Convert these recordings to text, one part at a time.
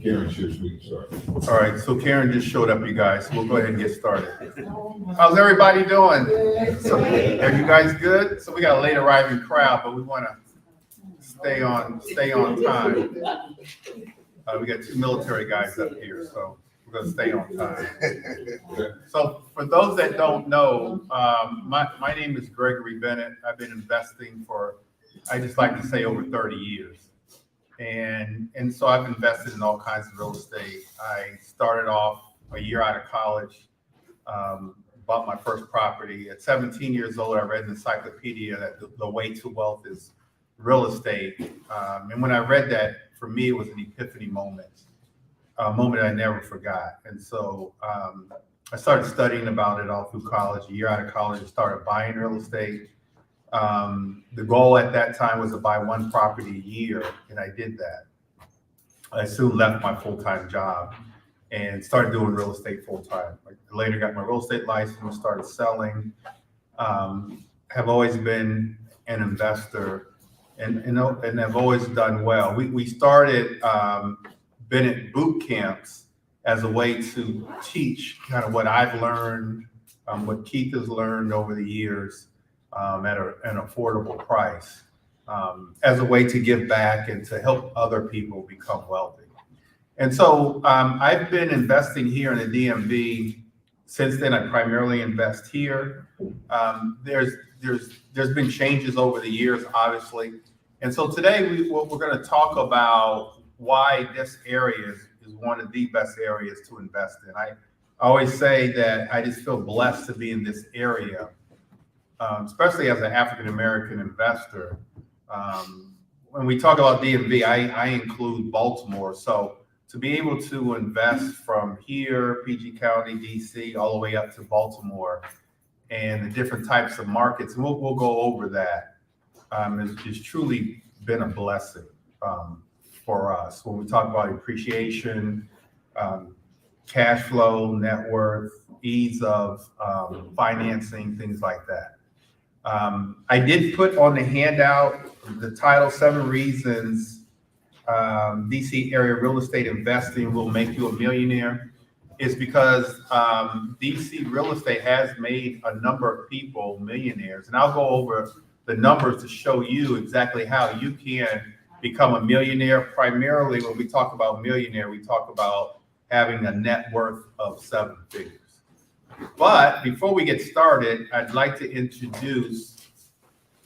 Karen should we start. All right, so Karen just showed up, you guys. We'll go ahead and get started. How's everybody doing? So, are you guys good? So we got a late arriving crowd, but we want to stay on time. We got two military guys up here, so we're going to stay on time. So for those that don't know, my name is Gregory Bennett. I've been investing for, I just like to say, over 30 years. And so I've invested in all kinds of real estate. I started off a year out of college, bought my first property. At 17 years old, I read an encyclopedia that the way to wealth is real estate. And when I read that, for me, it was an epiphany moment, a moment I never forgot. And so I started studying about it all through college. A year out of college, I started buying real estate. The goal at that time was to buy one property a year, and I did that. I soon left my full-time job and started doing real estate full-time. I later got my real estate license, started selling. Have always been an investor and have always done well. We started Bennett boot camps as a way to teach kind of what I've learned, what Keith has learned over the years. At an affordable price, as a way to give back and to help other people become wealthy. And so I've been investing here in the DMV. Since then, I primarily invest here. There's been changes over the years, obviously. And so today we're going to talk about why this area is one of the best areas to invest in. I always say that I just feel blessed to be in this area. Especially as an African-American investor. When we talk about DMV, I include Baltimore. So to be able to invest from here, PG County, DC, all the way up to Baltimore, and the different types of markets, and we'll go over that, has truly been a blessing for us. When we talk about appreciation, cash flow, net worth, ease of financing, things like that. I did put on the handout the title, 7 Reasons DC Area Real Estate Investing Will Make You a Millionaire. Is because DC real estate has made a number of people millionaires. And I'll go over the numbers to show you exactly how you can become a millionaire. Primarily, when we talk about millionaire, we talk about having a net worth of 7 figures. But before we get started, I'd like to introduce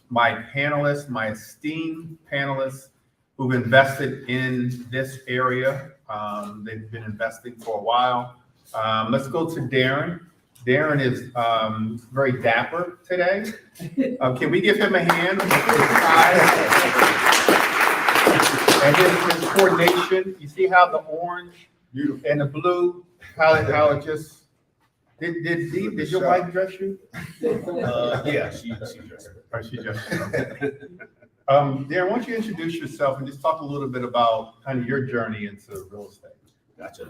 my panelists, my esteemed panelists who've invested in this area. They've been investing for a while. Let's go to Darren. Darren is very dapper today. Can we give him a hand? And his coordination, you see how the orange and the blue, how it just, did your wife dress you? Yeah, she dressed me. Oh, she dressed you. Okay. Darren, why don't you introduce yourself and just talk a little bit about kind of your journey into real estate? Gotcha.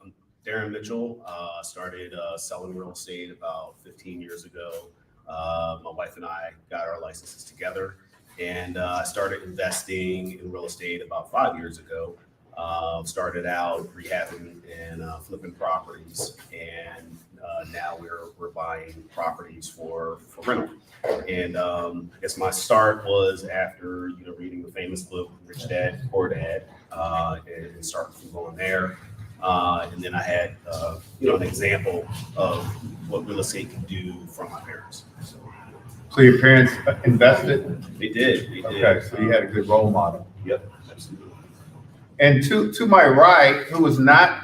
I'm Darren Mitchell. Started selling real estate about 15 years ago. My wife and I got our licenses together, and I started investing in real estate about 5 years ago. Started out rehabbing and flipping properties, and now we're buying properties for rental. And I guess my start was after reading the famous book Rich Dad Poor Dad, and starting from going there. And then I had an example of what real estate can do from my parents. So your parents invested? They did. Okay, so you had a good role model. Yep, absolutely. And to my right, who was not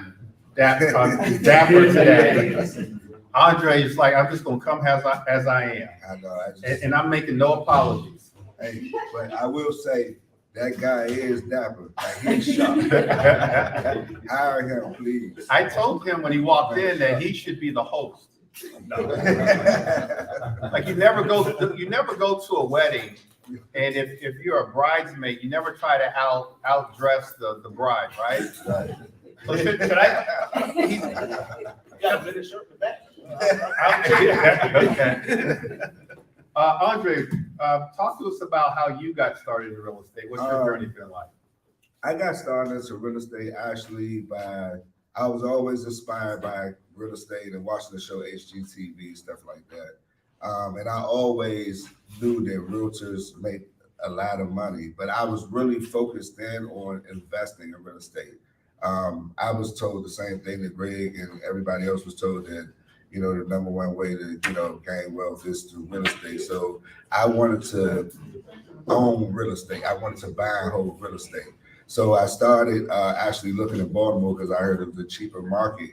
dapper today, Andre is like, I'm just gonna come as I am. I know. And I'm making no apologies. Hey, but I will say that guy is dapper. Like, he's sharp. Hire him, please. I told him when he walked in that he should be the host. Like you never go to a wedding, and if you're a bridesmaid, you never try to outdress the bride, right? So should I? Got a bit of shirt in the back. Okay. Andre, talk to us about how you got started in real estate. What's your journey been like? I got started into real estate actually I was always inspired by real estate and watching the show HGTV, stuff like that. And I always knew that realtors make a lot of money, but I was really focused in on investing in real estate. I was told the same thing that Greg and everybody else was told, that the number one way to gain wealth is through real estate. So I wanted to own real estate. I wanted to buy and hold real estate. So I started actually looking at Baltimore because I heard of the cheaper market,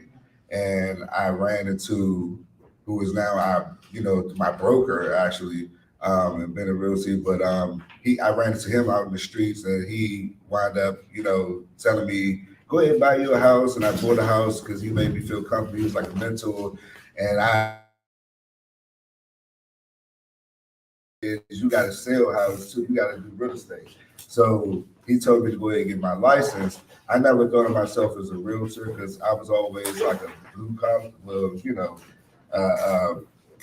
and I ran into who is now my broker actually, and been in real estate. But I ran into him out in the streets, and he wound up telling me, go ahead and buy you a house. And I bought a house because he made me feel comfortable. He was like a mentor. And you got to sell houses too. You got to do real estate. So he told me to go ahead and get my license. I never thought of myself as a realtor because I was always like a blue collar,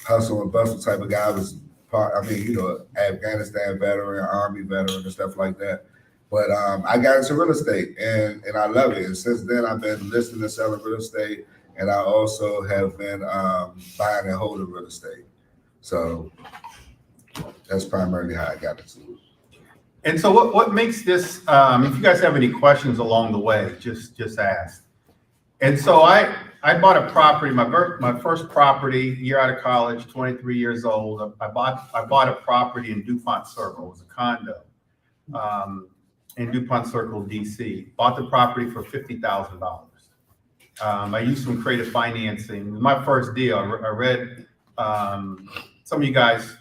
hustle and bustle type of guy. I was Afghanistan veteran, Army veteran, and stuff like that. But I got into real estate, and I love it. And since then, I've been listing and selling real estate, and I also have been buying and holding real estate. So that's primarily how I got into it. And so what makes this, if you guys have any questions along the way, just ask. And so I bought a property, my first property, year out of college, 23 years old. I bought a property in DuPont Circle. It was a condo in DuPont Circle, DC. Bought the property for $50,000. I used some creative financing. It was my first deal. I read, some of you guys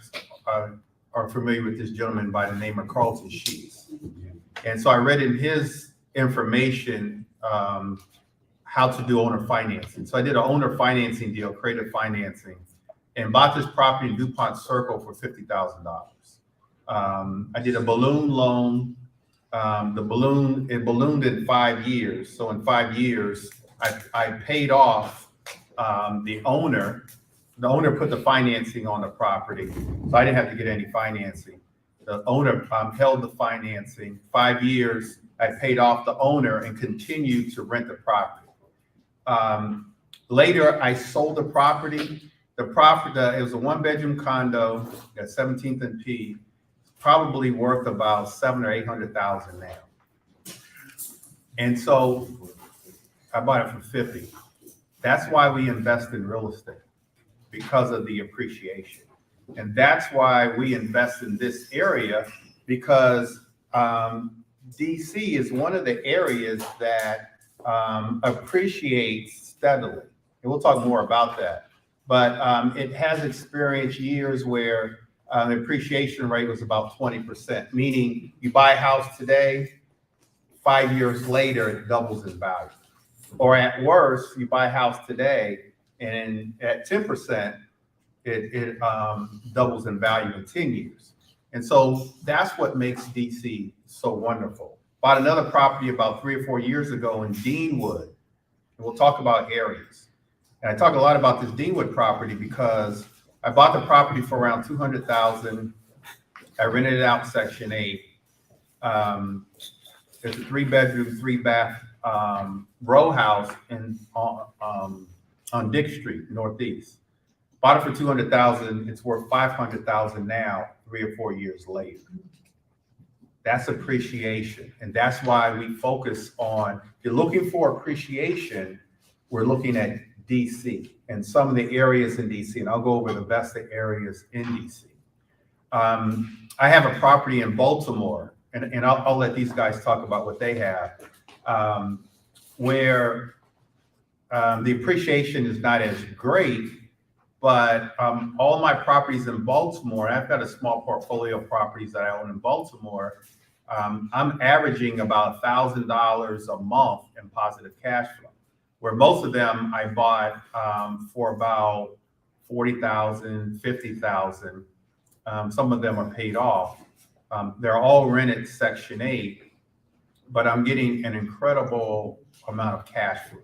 are familiar with this gentleman by the name of Carlton Sheets. And so I read in his information how to do owner financing. So I did an owner financing deal, creative financing, and bought this property in DuPont Circle for $50,000. I did a balloon loan. It ballooned in 5 years. So in 5 years, I paid off the owner. The owner put the financing on the property, so I didn't have to get any financing. The owner held the financing. 5 years, I paid off the owner and continued to rent the property. Later, I sold the property. It was a one-bedroom condo at 17th and P, probably worth about $700,000 or $800,000 now. And so I bought it for $50,000. That's why we invest in real estate, because of the appreciation. And that's why we invest in this area, because DC is one of the areas that appreciates steadily. And we'll talk more about that. But it has experienced years where the appreciation rate was about 20%, meaning you buy a house today, 5 years later, it doubles in value. Or at worst, you buy a house today, and at 10%, it doubles in value in 10 years. And so that's what makes DC so wonderful. Bought another property about 3 or 4 years ago in Deanwood, and we'll talk about areas. And I talk a lot about this Deanwood property because I bought the property for around $200,000. I rented it out Section 8. It's a 3-bedroom, 3-bath row house on Dick Street, Northeast. Bought it for $200,000. It's worth $500,000 now, 3 or 4 years later. That's appreciation, and that's why we focus on. If you're looking for appreciation, we're looking at DC and some of the areas in DC, and I'll go over the best areas in DC. I have a property in Baltimore, and I'll let these guys talk about what they have, where the appreciation is not as great, but all my properties in Baltimore, I've got a small portfolio of properties that I own in Baltimore. I'm averaging about $1,000 a month in positive cash flow, where most of them I bought for about $40,000, $50,000. Some of them are paid off. They're all rented Section 8, but I'm getting an incredible amount of cash flow.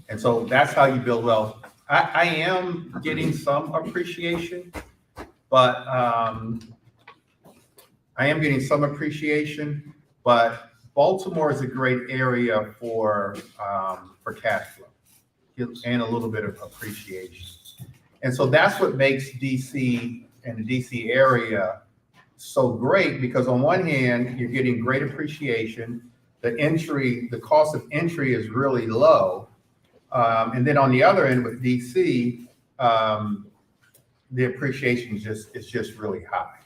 And so that's how you build wealth. I am getting some appreciation, but I am getting some appreciation, but Baltimore is a great area for cash flow and a little bit of appreciation. And so that's what makes DC and the DC area so great, because on one hand, you're getting great appreciation. The cost of entry is really low. And then on the other end with DC, the appreciation is just really high.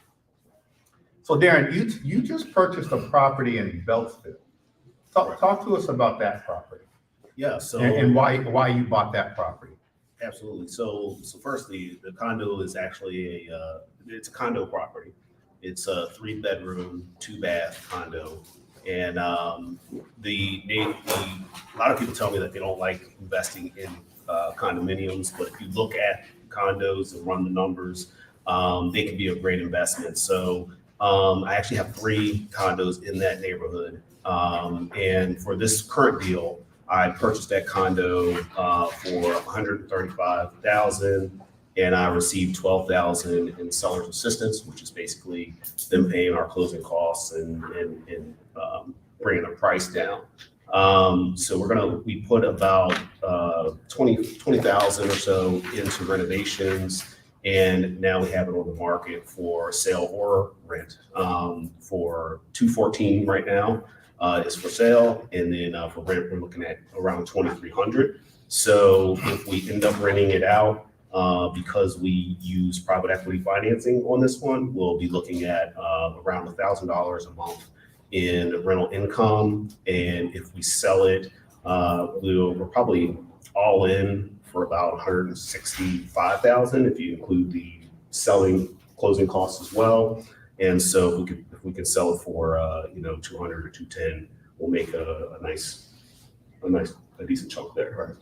So Darren, you just purchased a property in Beltsville. Talk to us about that property. Yeah, so And why you bought that property. absolutely. So firstly, the condo is actually it's a condo property. It's a 3-bedroom, 2-bath condo. And a lot of people tell me that they don't like investing in condominiums, but if you look at condos and run the numbers, they can be a great investment. So I actually have 3 condos in that neighborhood. And for this current deal, I purchased that condo for $135,000, and I received $12,000 in seller's assistance, which is basically them paying our closing costs and bringing the price down. So we put about 20,000 or so into renovations, and now we have it on the market for sale or rent for $214 right now. Is for sale, and then for rent we're looking at around $2,300. So if we end up renting it out, because we use private equity financing on this one, we'll be looking at around $1,000 a month in rental income. And if we sell it, we're probably all in for about $165,000 if you include the closing costs as well. And so if we could sell it for 200 or 210, we'll make a decent chunk there.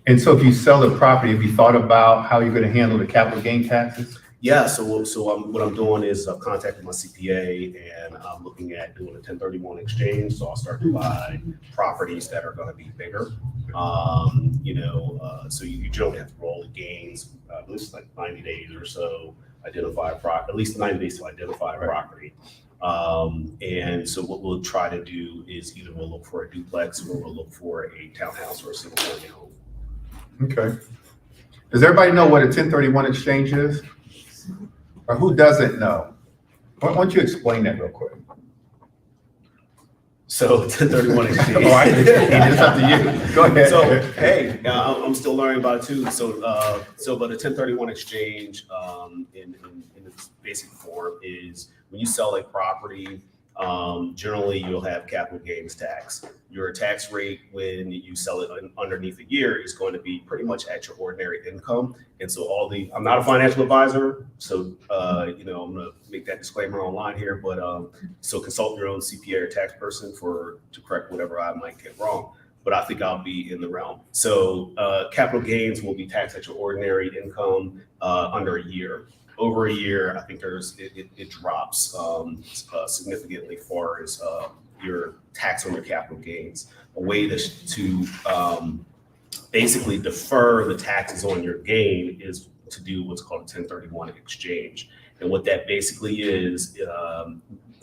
And so if you sell the property, have you thought about how you're going to handle the capital gain taxes? Yeah, so what I'm doing is I've contacted my CPA, and I'm looking at doing a 1031 exchange. So I'll start to buy properties that are going to be bigger. So you generally have to roll the gains, at least like 90 days or so. At least 90 days to identify a property. And so what we'll try to do is either we'll look for a duplex or we'll look for a townhouse or a single family home. Okay. Does everybody know what a 1031 exchange is? Or who doesn't know? Why don't you explain that real quick? So 1031 exchange. It's up to you. Go ahead. So hey, I'm still learning about it too. But a 1031 exchange in its basic form is when you sell a property, generally you'll have capital gains tax. Your tax rate when you sell it underneath a year is going to be pretty much at your ordinary income. And so I'm not a financial advisor, so I'm going to make that disclaimer online here. But so consult your own CPA or tax person to correct whatever I might get wrong. But I think I'll be in the realm. So capital gains will be taxed at your ordinary income under a year. Over a year, I think it drops significantly as far as your tax on your capital gains. A way to basically defer the taxes on your gain is to do what's called a 1031 exchange. And what that basically is,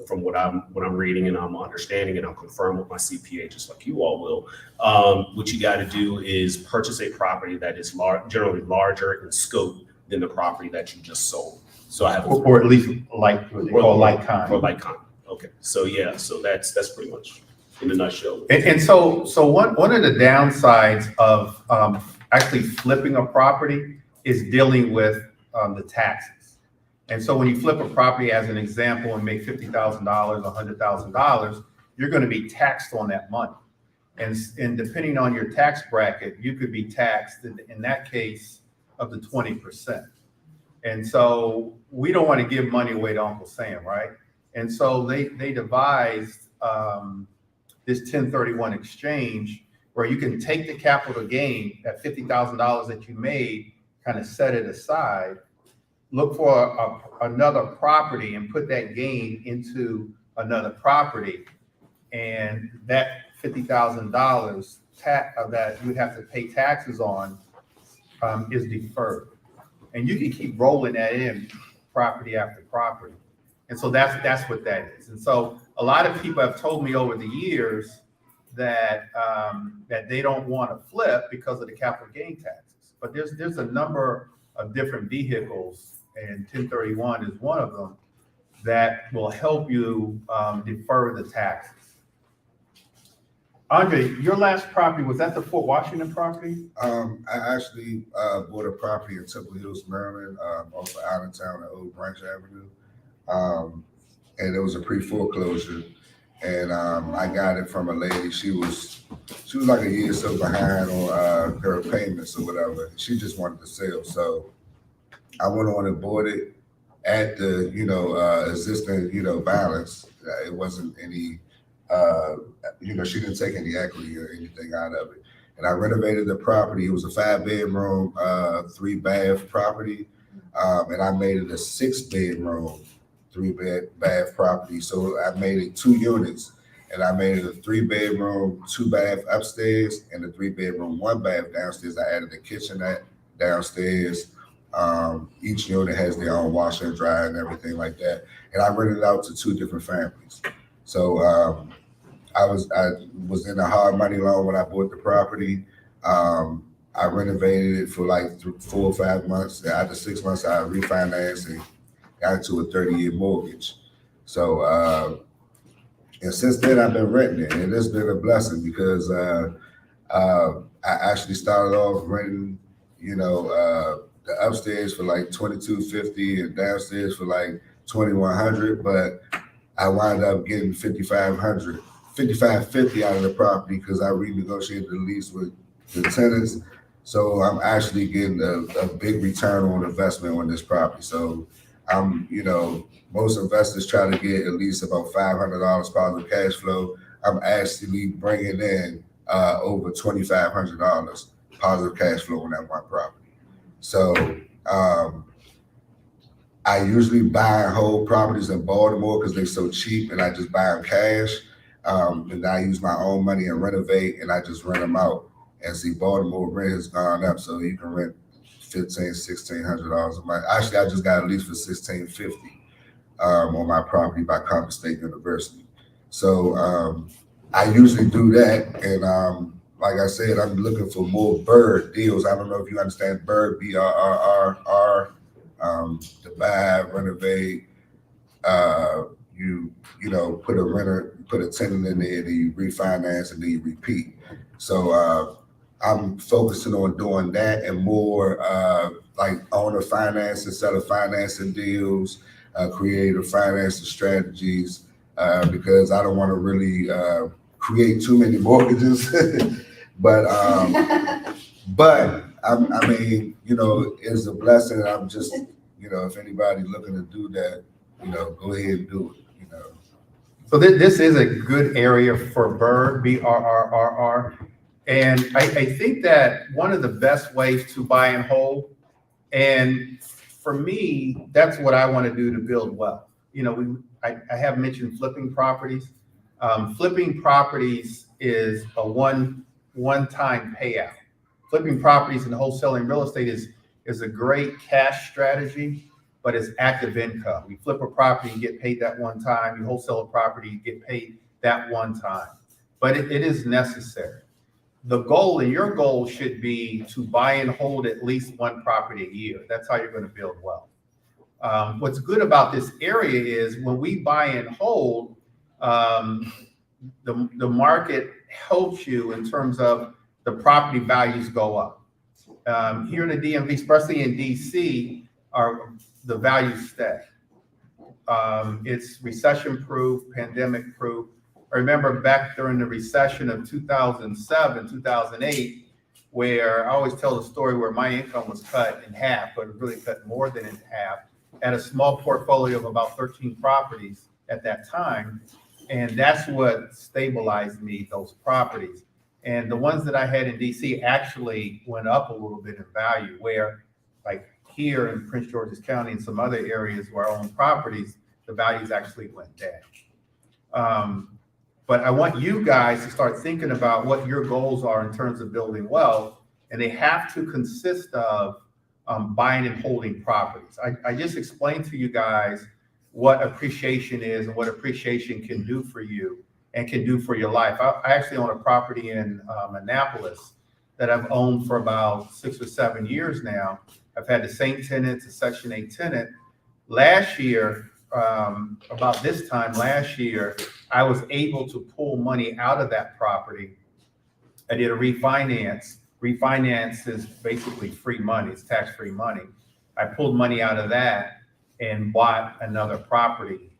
from what I'm reading and I'm understanding, and I'll confirm with my CPA, just like you all will, what you got to do is purchase a property that is generally larger in scope than the property that you just sold. So I have or at least like what they call like kind. Or like kind. Okay. So yeah, so that's pretty much in a nutshell. And so one of the downsides of actually flipping a property is dealing with the taxes. And so when you flip a property, as an example, and make $50,000, $100,000, you're going to be taxed on that money. And depending on your tax bracket, you could be taxed in that case up to 20%. And so we don't want to give money away to Uncle Sam, right? And so they devised this 1031 exchange where you can take the capital gain, that $50,000 that you made, kind of set it aside, look for another property and put that gain into another property. And that $50,000 that you have to pay taxes on is deferred. And you can keep rolling that in property after property. And so that's what that is. And so a lot of people have told me over the years that that they don't want to flip because of the capital gain taxes. But there's a number of different vehicles, and 1031 is one of them, that will help you defer the taxes. Andre, your last property, was that the Fort Washington property? I actually bought a property in Temple Hills, Maryland, off of Allentown at Old Branch Avenue. And it was a pre-foreclosure. And I got it from a lady. She was like a year or so behind on her payments or whatever. She just wanted to sell. So I went on and bought it at the, existing, balance. It wasn't any, she didn't take any equity or anything out of it. And I renovated the property. It was a 5-bedroom, 3-bath property. And I made it a 6-bedroom, 3-bath property. So I made it 2 units, and I made it a 3-bedroom, 2-bath upstairs and a 3-bedroom, 1-bath downstairs. I added a kitchenette downstairs. Each unit has their own washer and dryer and everything like that. And I rented it out to 2 different families. So I was in a hard money loan when I bought the property. I renovated it for like 4 or 5 months. After 6 months, I refinanced and got into a 30-year mortgage. So, and since then I've been renting it, and it's been a blessing because I actually started off renting, the upstairs for like $2,250 and downstairs for like $2,100, but I wound up getting $5,550 out of the property because I renegotiated the lease with the tenants. So I'm actually getting a big return on investment on this property. So most investors try to get at least about $500 positive cash flow. I'm actually bringing in over $2,500 positive cash flow on that one property. So I usually buy and hold properties in Baltimore because they're so cheap, and I just buy them cash. And I use my own money and renovate, and I just rent them out. And see, Baltimore rent has gone up, so you can rent $1,600 a month. Actually, I just got a lease for $1,650 on my property by Compass State University. So I usually do that, and like I said, I'm looking for more BRRRR deals. I don't know if you understand BRRRR, BRRRR, to buy, renovate. You put a tenant in there, then you refinance, and then you repeat. So I'm focusing on doing that and more like owner financing, seller financing deals, creative financing strategies, because I don't want to really create too many mortgages. But I mean, it's a blessing. I'm just, if anybody's looking to do that, go ahead and do it. So this is a good area for BRRRR, BRRRR. And I think that one of the best ways to buy and hold, and for me, that's what I want to do to build wealth. I have mentioned flipping properties. Flipping properties is a one-time payout. Flipping properties and wholesaling real estate is a great cash strategy, but it's active income. You flip a property and get paid that one time. You wholesale a property, you get paid that one time. But it is necessary. The goal, and your goal, should be to buy and hold at least one property a year. That's how you're going to build wealth. What's good about this area is when we buy and hold, the market helps you in terms of the property values go up. Here in the DMV, especially in DC, the values stay. It's recession-proof, pandemic-proof. I remember back during the recession of 2007, 2008, where I always tell the story where my income was cut in half, but it really cut more than in half, at a small portfolio of about 13 properties at that time. And that's what stabilized me, those properties. And the ones that I had in DC actually went up a little bit in value, where like here in Prince George's County and some other areas where I own properties, the values actually went down. But I want you guys to start thinking about what your goals are in terms of building wealth, and they have to consist of buying and holding properties. I just explained to you guys what appreciation is and what appreciation can do for you and can do for your life. I actually own a property in Annapolis that I've owned for about 6 or 7 years now. I've had the same tenant, a Section 8 tenant. Last year, about this time last year, I was able to pull money out of that property. I did a refinance. Refinance is basically free money. It's tax-free money. I pulled money out of that and bought another property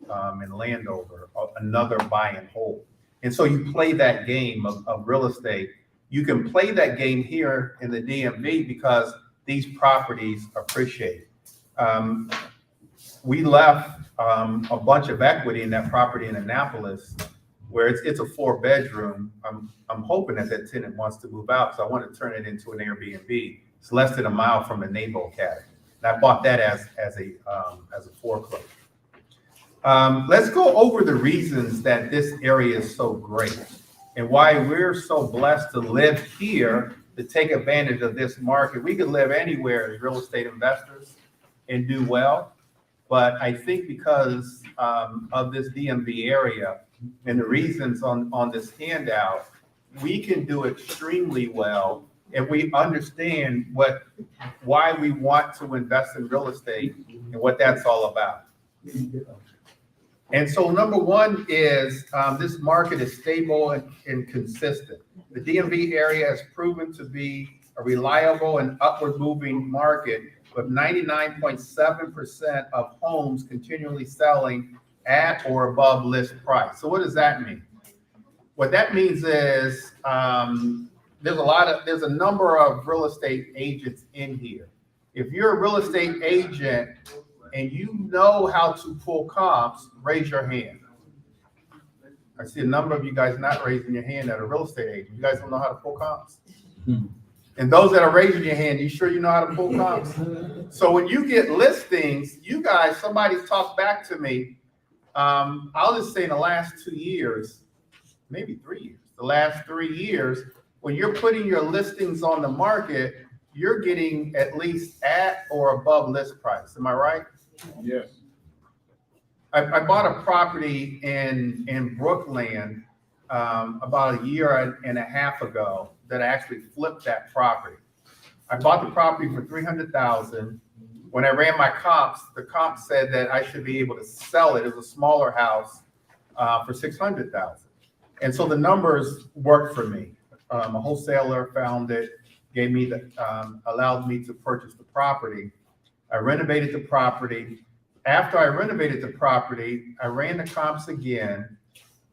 in Landover, another buy and hold. And so you play that game of real estate. You can play that game here in the DMV because these properties appreciate. We left a bunch of equity in that property in Annapolis, where it's a 4-bedroom. I'm hoping that tenant wants to move out, so I want to turn it into an Airbnb. It's less than a mile from the Naval Academy. And I bought that as a foreclosure. Let's go over the reasons that this area is so great and why we're so blessed to live here to take advantage of this market. We could live anywhere as real estate investors and do well. But I think because of this DMV area and the reasons on this handout, we can do extremely well if we understand why we want to invest in real estate and what that's all about. And so number one is this market is stable and consistent. The DMV area has proven to be a reliable and upward moving market with 99.7% of homes continually selling at or above list price. So what does that mean? What that means is there's a number of real estate agents in here. If you're a real estate agent and you know how to pull comps, raise your hand. I see a number of you guys not raising your hand that are real estate agents. You guys don't know how to pull comps? And those that are raising your hand, you sure you know how to pull comps? So when you get listings, you guys, somebody's talked back to me. I'll just say in the last 2 years, maybe 3 years, the last 3 years, when you're putting your listings on the market, you're getting at least at or above list price. Am I right? Yes. I bought a property in Brookland about 1.5 years ago that I actually flipped that property. I bought the property for $300,000. When I ran my comps, the comp said that I should be able to sell it. It was a smaller house for $600,000. And so the numbers worked for me. A wholesaler found it, gave me allowed me to purchase the property. I renovated the property. After I renovated the property, I ran the comps again.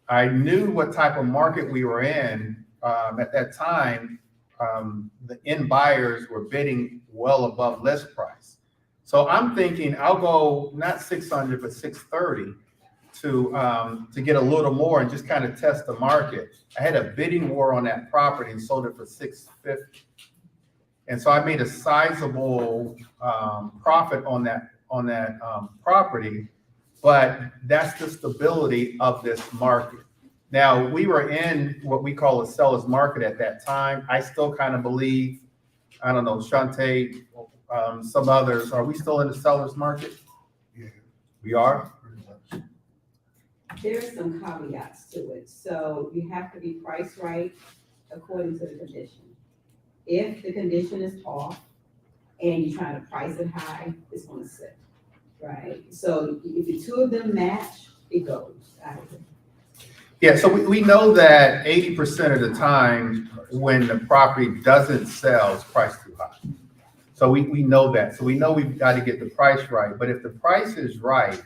I knew what type of market we were in. At that time, the end buyers were bidding well above list price. So I'm thinking I'll go not 600, but 630 to get a little more and just kind of test the market. I had a bidding war on that property and sold it for 650. And so I made a sizable profit on that property, but that's the stability of this market. Now, we were in what we call a seller's market at that time. I still kind of believe, I don't know, Shante, some others, are we still in the seller's market? Yeah. We are? There's some caveats to it. So you have to be priced right according to the condition. If the condition is off and you're trying to price it high, it's gonna sit, right? So if the two of them match, it goes. Yeah, so we know that 80% of the time when the property doesn't sell, it's priced too high. So we know that. So we know we've got to get the price right. But if the price is right,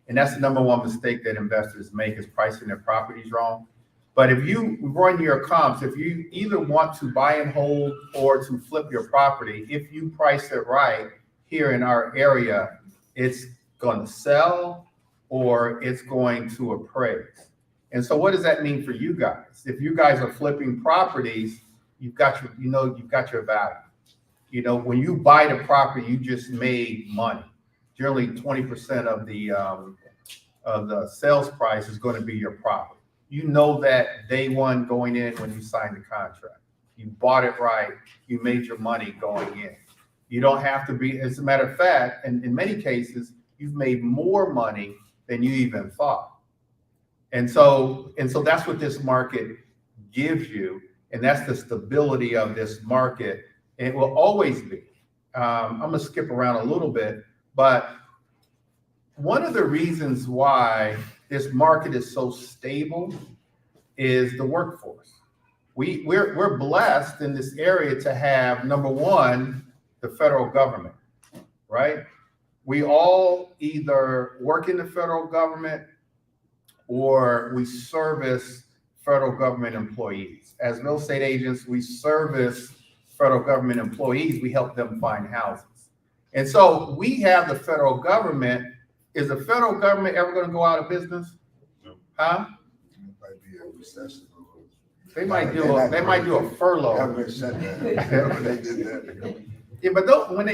and that's the number one mistake that investors make is pricing their properties wrong. But if you run your comps, if you either want to buy and hold or to flip your property, if you price it right here in our area, it's going to sell or it's going to appraise. And so what does that mean for you guys? If you guys are flipping properties, you've got your value. You know, when you buy the property, you just made money. Generally 20% of the sales price is going to be your profit. You know that day one going in when you sign the contract. You bought it right. You made your money going in. You don't have to be, as a matter of fact, and in many cases, you've made more money than you even thought. And so that's what this market gives you. And that's the stability of this market. And it will always be. I'm gonna skip around a little bit, but one of the reasons why this market is so stable is the workforce. We're blessed in this area to have, number one, the federal government, right? We all either work in the federal government or we service federal government employees. As real estate agents, we service federal government employees. We help them find houses. And so we have the federal government. Is the federal government ever going to go out of business? No. Huh? It might be a recession. They might do a furlough. Government shutdown. They did that. Yeah, but when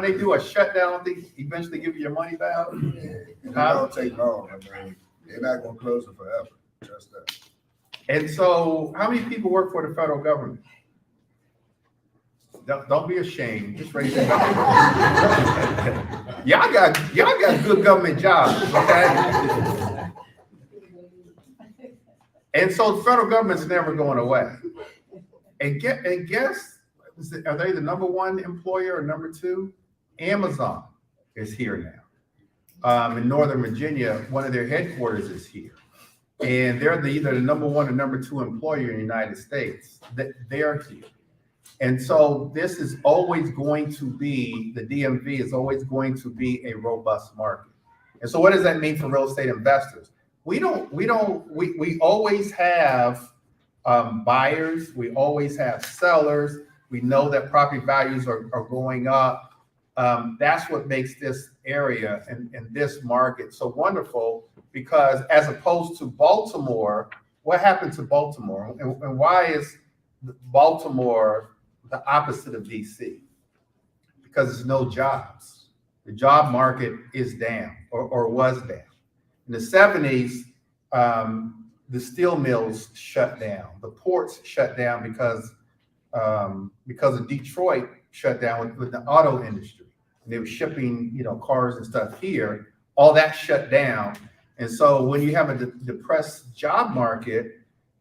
they do a shutdown, they eventually give you your money back. It don't take long. I mean, they're not gonna close it forever. Trust that. And so, how many people work for the federal government? Don't be ashamed. Just raise your hand. Y'all got good government jobs, okay? And so the federal government's never going away. And guess, are they the number one employer or number two? Amazon is here now. In Northern Virginia, one of their headquarters is here. And they're either the number one or number two employer in the United States. They're here. And so this is always going to be, the DMV is always going to be a robust market. And so what does that mean for real estate investors? We always have buyers, we always have sellers. We know that property values are going up. That's what makes this area and this market so wonderful, because as opposed to Baltimore, what happened to Baltimore? And why is Baltimore the opposite of DC? Because there's no jobs. The job market is down or was down. In the 70s, the steel mills shut down. The ports shut down because of Detroit shut down with the auto industry. And they were shipping, cars and stuff here. All that shut down. And so when you have a depressed job market,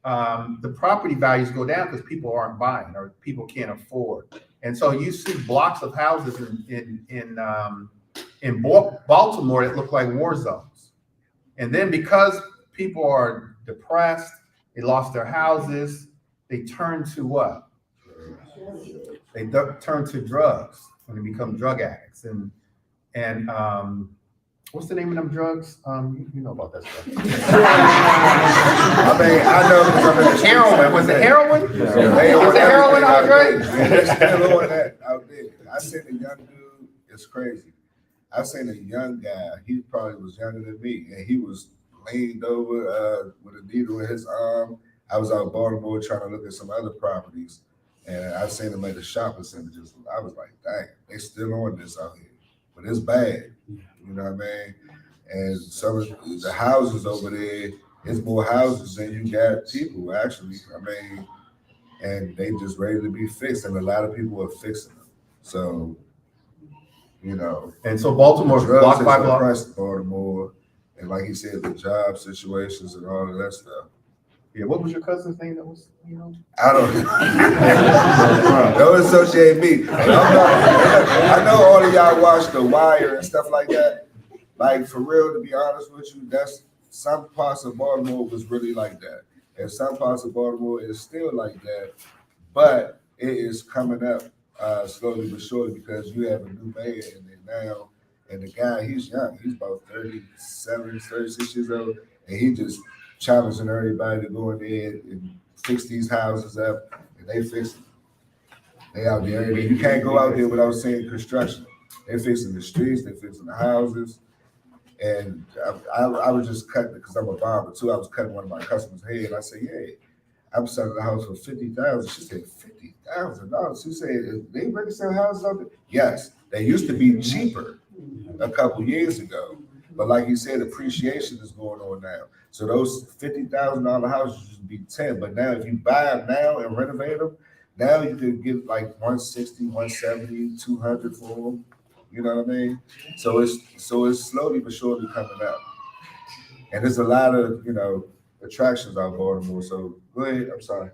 the property values go down because people aren't buying or people can't afford. And so you see blocks of houses in Baltimore that look like war zones. And then because people are depressed, they lost their houses, they turn to what? They turn to drugs when they become drug addicts. And what's the name of them drugs? You know about that stuff. I mean, I know. Heroin. Was it heroin? Yeah. Was it heroin, Andre? They're still on that out there. I seen a young dude. It's crazy. I seen a young guy. He probably was younger than me, and he was leaned over with a needle in his arm. I was out in Baltimore trying to look at some other properties, and I seen him at the shopping center. I was like, dang, they still on this out here, but it's bad. You know what I mean? And some of the houses over there, it's more houses than you got people, actually. I mean, and they just ready to be fixed, and a lot of people are fixing them. So, And so Baltimore's block by block. Baltimore, and like he said, the job situations and all of that stuff. Yeah, what was your cousin's name that was, I don't associate me. I know all of y'all watch The Wire and stuff like that. Like, for real, to be honest with you, that's some parts of Baltimore was really like that. And some parts of Baltimore is still like that. But it is coming up slowly but surely, because you have a new mayor in there now. And the guy, he's young. He's about 37, 36 years old. And he just challenging everybody to go in there and fix these houses up, and they fix them. They out there. You can't go out there without seeing construction. They fixing the streets, they fixing the houses. And I was just cutting, because I'm a barber too. I was cutting one of my customers' head. I said, "Yeah, I'm selling the house for $50,000." She said, $50,000. She said, "They really sell houses out there?" Yes, they used to be cheaper a couple years ago, but like you said, appreciation is going on now. So those $50,000 houses used to be 10, but now if you buy them now and renovate them, Now you can get like 160, 170, 200 for them. You know what I mean? So it's slowly but surely coming up. And there's a lot of, attractions out of Baltimore. So go ahead. I'm sorry.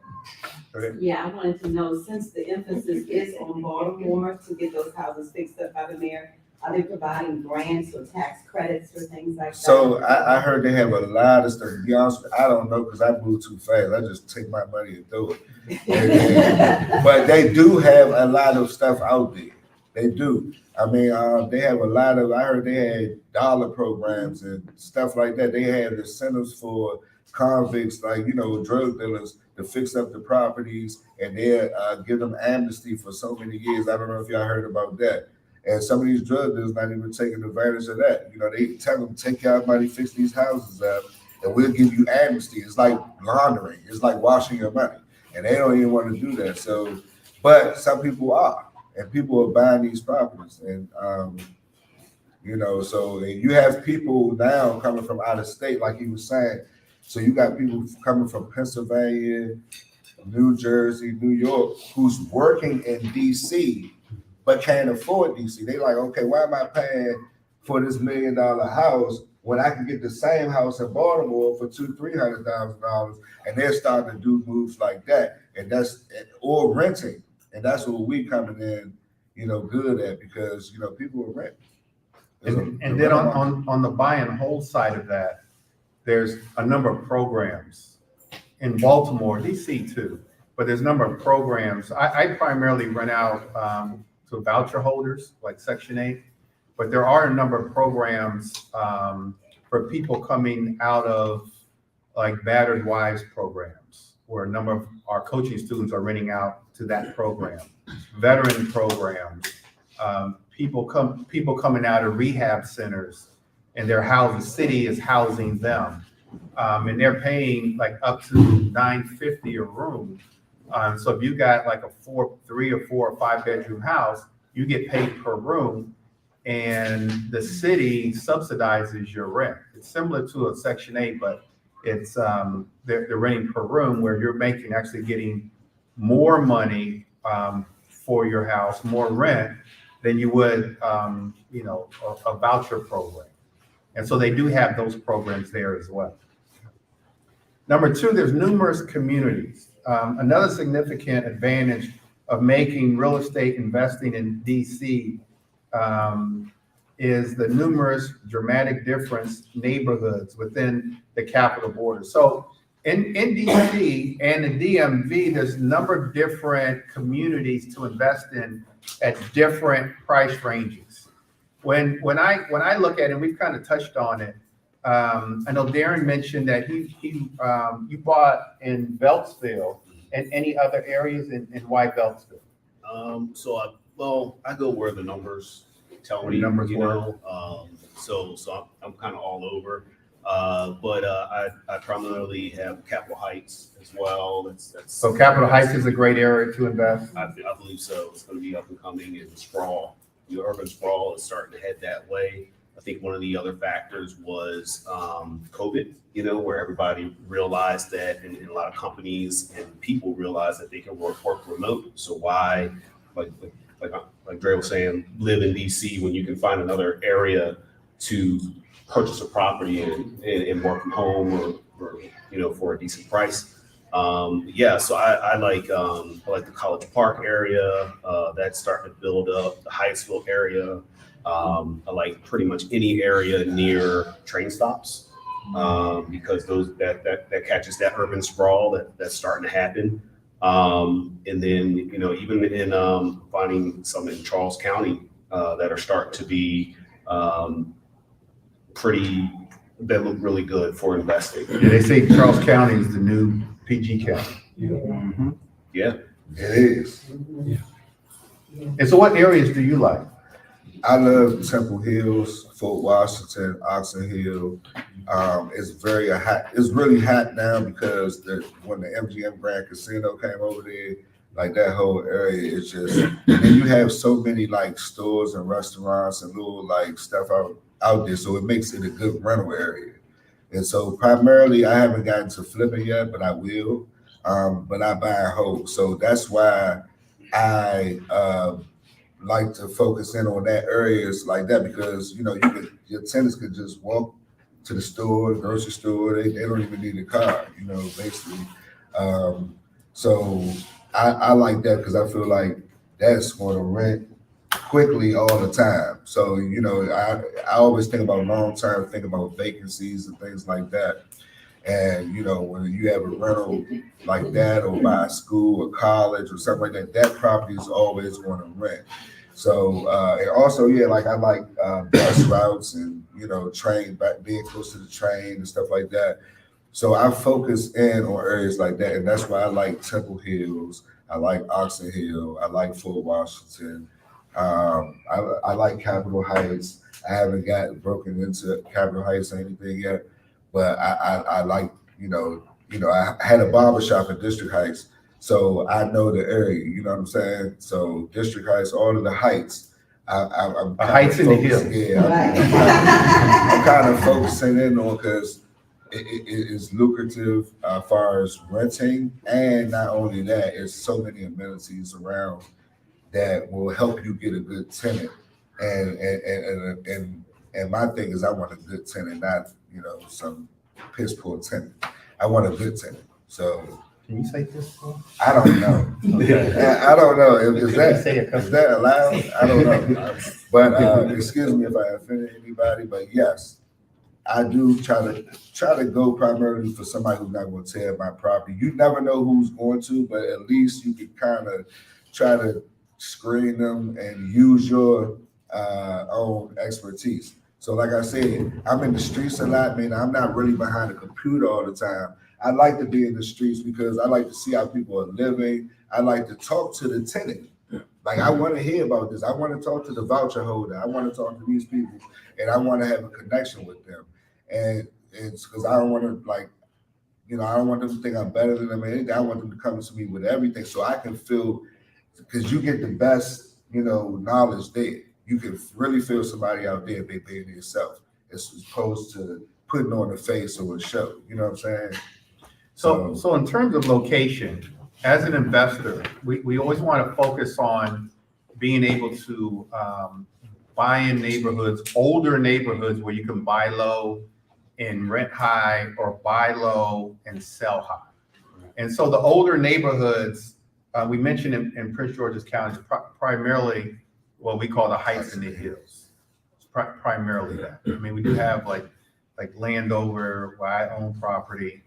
Go ahead. Yeah, I wanted to know, since the emphasis is on Baltimore to get those houses fixed up by the mayor, are they providing grants or tax credits or things like that? So I heard they have a lot of stuff. To be honest with you, I don't know because I move too fast. I just take my money and throw it. But they do have a lot of stuff out there. They do. I mean, they have a lot of, I heard they had dollar programs and stuff like that. They have incentives for convicts, like, drug dealers to fix up the properties, and they give them amnesty for so many years. I don't know if y'all heard about that. And some of these drug dealers not even taking advantage of that. They tell them, take your money, fix these houses up, and we'll give you amnesty. It's like laundering. It's like washing your money. And they don't even want to do that. So, but some people are. And people are buying these properties. And, so and you have people now coming from out of state, like he was saying. So you got people coming from Pennsylvania, New Jersey, New York, who's working in D.C., but can't afford DC. They like, okay, why am I paying for this $1 million house when I can get the same house in Baltimore for $200,000-$300,000? And they're starting to do moves like that, or renting, and that's what we coming in, good at, because people are renting. And then on the buy and hold side of that, there's a number of programs in Baltimore, DC too, but there's a number of programs. I primarily rent out to voucher holders like Section 8, but there are a number of programs for people coming out of like battered wives programs, where a number of our coaching students are renting out to that program, veteran programs, people coming out of rehab centers, and the city is housing them, and they're paying like up to $950 a room. So if you got like a 3 or 4 or 5 bedroom house, you get paid per room, and the city subsidizes your rent. It's similar to a Section 8, but it's they're renting per room, where you're actually getting more money for your house, more rent than you would a voucher program. And so they do have those programs there as well. Number 2, there's numerous communities. Another significant advantage of making real estate investing in DC is the numerous dramatic difference neighborhoods within the Capitol border. So in DC and the DMV, there's a number of different communities to invest in at different price ranges. When I look at it, and we've kind of touched on it, I know Darren mentioned that you bought in Beltsville, and any other areas, in why Beltsville? I go where the numbers tell me, so I'm kind of all over. But I primarily have Capitol Heights as well. So Capitol Heights is a great area to invest? I believe so. It's going to be up and coming, and sprawl. The urban sprawl is starting to head that way. I think one of the other factors was COVID, where everybody realized that, and a lot of companies and people realized that they can work remote. So why, like Dre was saying, live in DC when you can find another area to purchase a property and work from home or for a decent price. So I like the College Park area that's starting to build up, the Hyattsville area. I like pretty much any area near train stops because that catches that urban sprawl that's starting to happen. And then even in finding some in Charles County that are starting to be that look really good for investing. Yeah, they say Charles County is the new PG County. Yeah, it is. And so what areas do you like? I love Temple Hills, Fort Washington, Oxon Hill. It's very hot. It's really hot now because when the MGM Grand Casino came over there, like that whole area is just. And then you have so many like stores and restaurants and little like stuff out there, so it makes it a good rental area. And so primarily, I haven't gotten to flipping yet, but I will. but I buy and hold. So that's why I like to focus in on that areas like that, because your tenants could just walk to the store, grocery store. They don't even need a car, basically. So I like that because I feel like that's going to rent quickly all the time. So I always think about long term, think about vacancies and things like that. And when you have a rental like that, or by a school or college or something like that, that property is always going to rent. So and also, like I like bus routes and train, being close to the train and stuff like that. So I focus in on areas like that, and that's why I like Temple Hills, I like Oxon Hill, I like Fort Washington, I like Capitol Heights. I haven't got broken into Capitol Heights or anything yet, but I like I had a barbershop in District Heights, so I know the area. You know what I'm saying? So District Heights, all of the heights. I'm The heights in the hills. Yeah, I'm kind of focusing in on because it is lucrative as far as renting, and not only that, it's so many amenities around that will help you get a good tenant. And my thing is, I want a good tenant, not some piss poor tenant. I want a good tenant. So Can you say this? I don't know. I don't know. Is that allowed? I don't know. But excuse me if I offended anybody. But yes, I do try to go primarily for somebody who's not going to tear my property. You never know who's going to, but at least you can kind of try to screen them and use your own expertise. So like I said, I'm in the streets a lot, man. I'm not really behind a computer all the time. I like to be in the streets because I like to see how people are living. I like to talk to the tenant. Like, I want to hear about this. I want to talk to the voucher holder. I want to talk to these people, and I want to have a connection with them. And it's because I don't want to, I don't want them to think I'm better than them or anything. I want them to come to me with everything so I can feel, because you get the best, knowledge there. You can really feel somebody out there if they pay it yourself, as opposed to putting on a face or a show. You know what I'm saying? So in terms of location, as an investor, we always want to focus on being able to buy in neighborhoods, older neighborhoods where you can buy low and rent high, or buy low and sell high. And so the older neighborhoods, we mentioned in Prince George's County, primarily what we call the Heights and the Hills. It's primarily that. I mean, we do have like Landover, where I own property.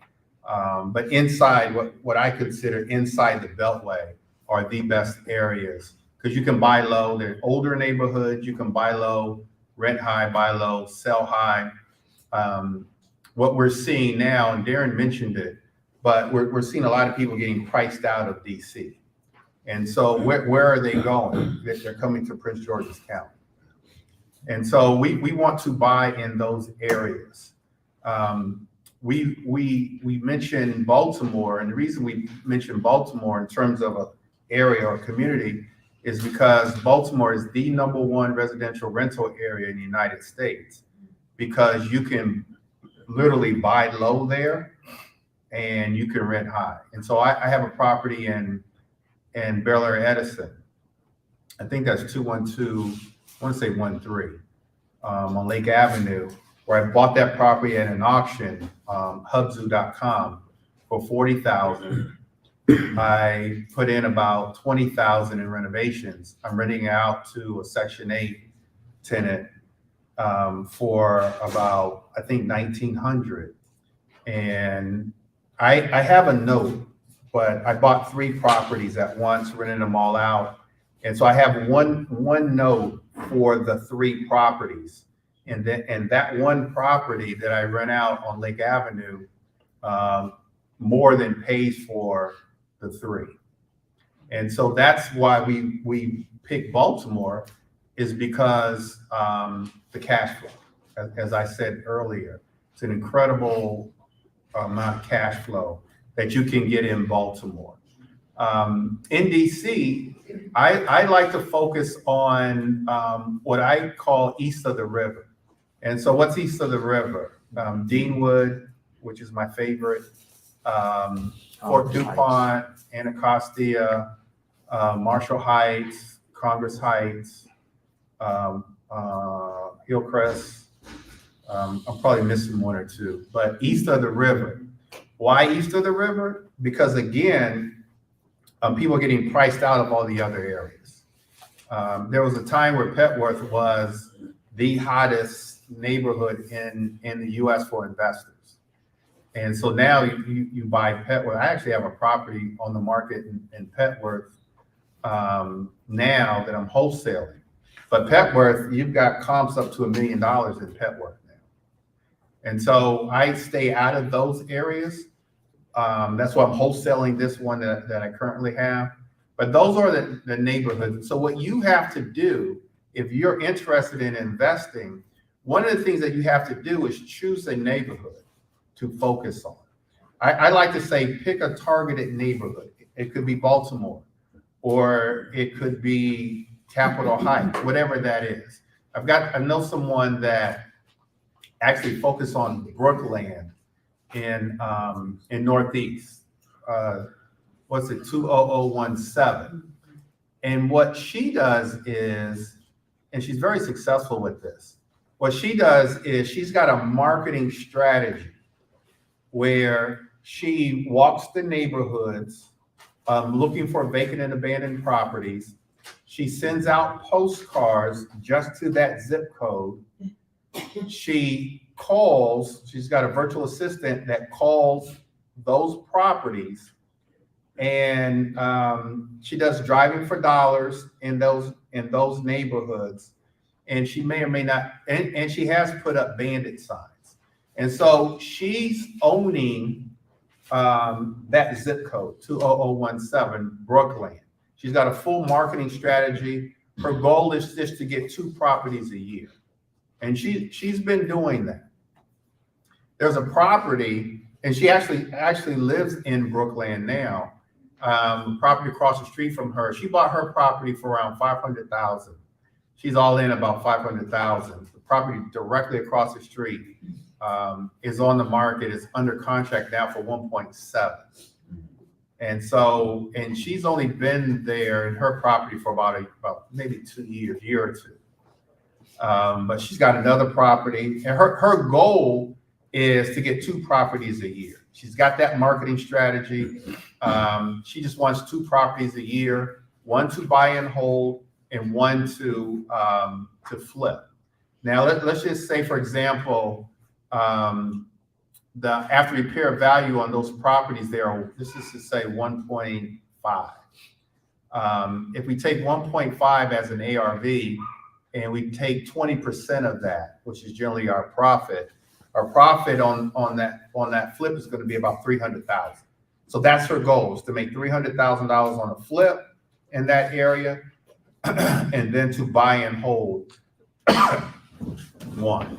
But inside, what I consider inside the Beltway are the best areas, because you can buy low. They're older neighborhoods. You can buy low, rent high, buy low, sell high. What we're seeing now, and Darren mentioned it, but we're seeing a lot of people getting priced out of DC. And so where are they going? They're coming to Prince George's County. And so we want to buy in those areas. We mentioned Baltimore, and the reason we mentioned Baltimore in terms of an area or community is because Baltimore is the #1 residential rental area in the United States, because you can literally buy low there and you can rent high. And so I have a property in Bel Air Edison. I think that's 212, I want to say 13, on Lake Avenue, where I bought that property at an auction, Hubzu.com, for $40,000. I put in about $20,000 in renovations. I'm renting out to a Section 8 tenant for about, I think, $1,900. And I have a note, but I bought 3 properties at once, rented them all out. And so I have one note for the 3 properties. And that one property that I rent out on Lake Avenue more than pays for the 3. And so that's why we picked Baltimore, is because the cash flow, as I said earlier, it's an incredible amount of cash flow that you can get in Baltimore. In DC, I like to focus on what I call east of the river. And so what's east of the river? Deanwood, which is my favorite, Fort DuPont, Anacostia, Marshall Heights, Congress Heights, Hillcrest. I'm probably missing one or two, but east of the river. Why east of the river? Because again, people are getting priced out of all the other areas. There was a time where Petworth was the hottest neighborhood in the US for investors. And so now you buy Petworth. I actually have a property on the market in Petworth now that I'm wholesaling. But Petworth, you've got comps up to $1 million in Petworth now. And so I stay out of those areas. That's why I'm wholesaling this one that I currently have. But those are the neighborhoods. So what you have to do, if you're interested in investing, one of the things that you have to do is choose a neighborhood to focus on. I like to say, pick a targeted neighborhood. It could be Baltimore, or it could be Capitol Heights, whatever that is. I know someone that actually focused on Brookland in Northeast. What's it, 20017. And what she does is, and she's very successful with this, what she does is she's got a marketing strategy where she walks the neighborhoods looking for vacant and abandoned properties. She sends out postcards just to that zip code. She calls, she's got a virtual assistant that calls those properties, and she does driving for dollars in those neighborhoods. And she may or may not, and she has put up bandit signs. And so she's owning that zip code, 20017, Brookland. She's got a full marketing strategy. Her goal is just to get 2 properties a year. And she's been doing that. There's a property, and she actually lives in Brookland now. Property across the street from her. She bought her property for around $500,000. She's all in about $500,000. The property directly across the street is on the market. It's under contract now for 1.7. And so, and she's only been there in her property for about maybe 2 years, year or two. But she's got another property, and her goal is to get 2 properties a year. She's got that marketing strategy. She just wants 2 properties a year, one to buy and hold, and one to flip. Now let's just say, for example, the after repair value on those properties there, this is to say 1.5. If we take 1.5 as an ARV and we take 20% of that, which is generally our profit on that flip is going to be about $300,000. So that's her goal, is to make $300,000 on a flip in that area, and then to buy and hold one.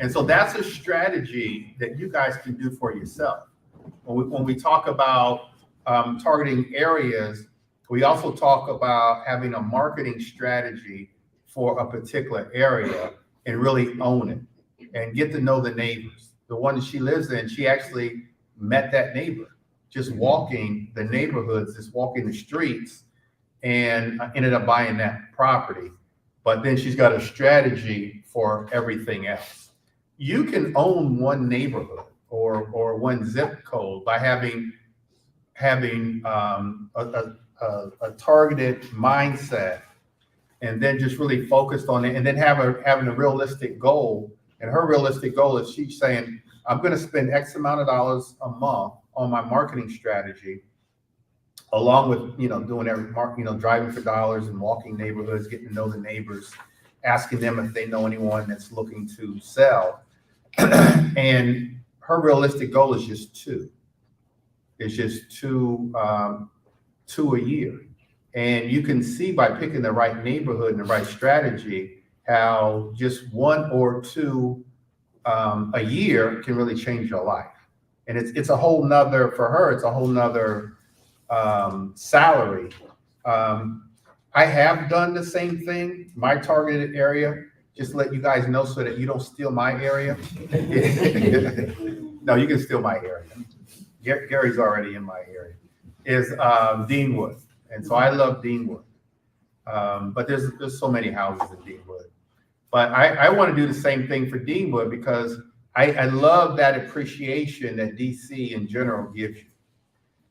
And so that's a strategy that you guys can do for yourself. When we talk about targeting areas, we also talk about having a marketing strategy for a particular area and really own it and get to know the neighbors. The one that she lives in, she actually met that neighbor just walking the neighborhoods, just walking the streets, and ended up buying that property. But then she's got a strategy for everything else. You can own one neighborhood or one zip code by having a targeted mindset, and then just really focused on it, and then having a realistic goal. And her realistic goal is, she's saying, I'm going to spend X amount of dollars a month on my marketing strategy, along with, doing driving for dollars and walking neighborhoods, getting to know the neighbors, asking them if they know anyone that's looking to sell. And her realistic goal is just 2. It's just two a year. And you can see by picking the right neighborhood and the right strategy, how just 1 or 2 a year can really change your life. And it's a whole nother, for her, it's a whole nother salary. I have done the same thing, my targeted area, just to let you guys know so that you don't steal my area. No, you can steal my area. Gary's already in my area, is Deanwood. And so I love Deanwood. But there's so many houses in Deanwood. But I want to do the same thing for Deanwood because I love that appreciation that DC in general gives you.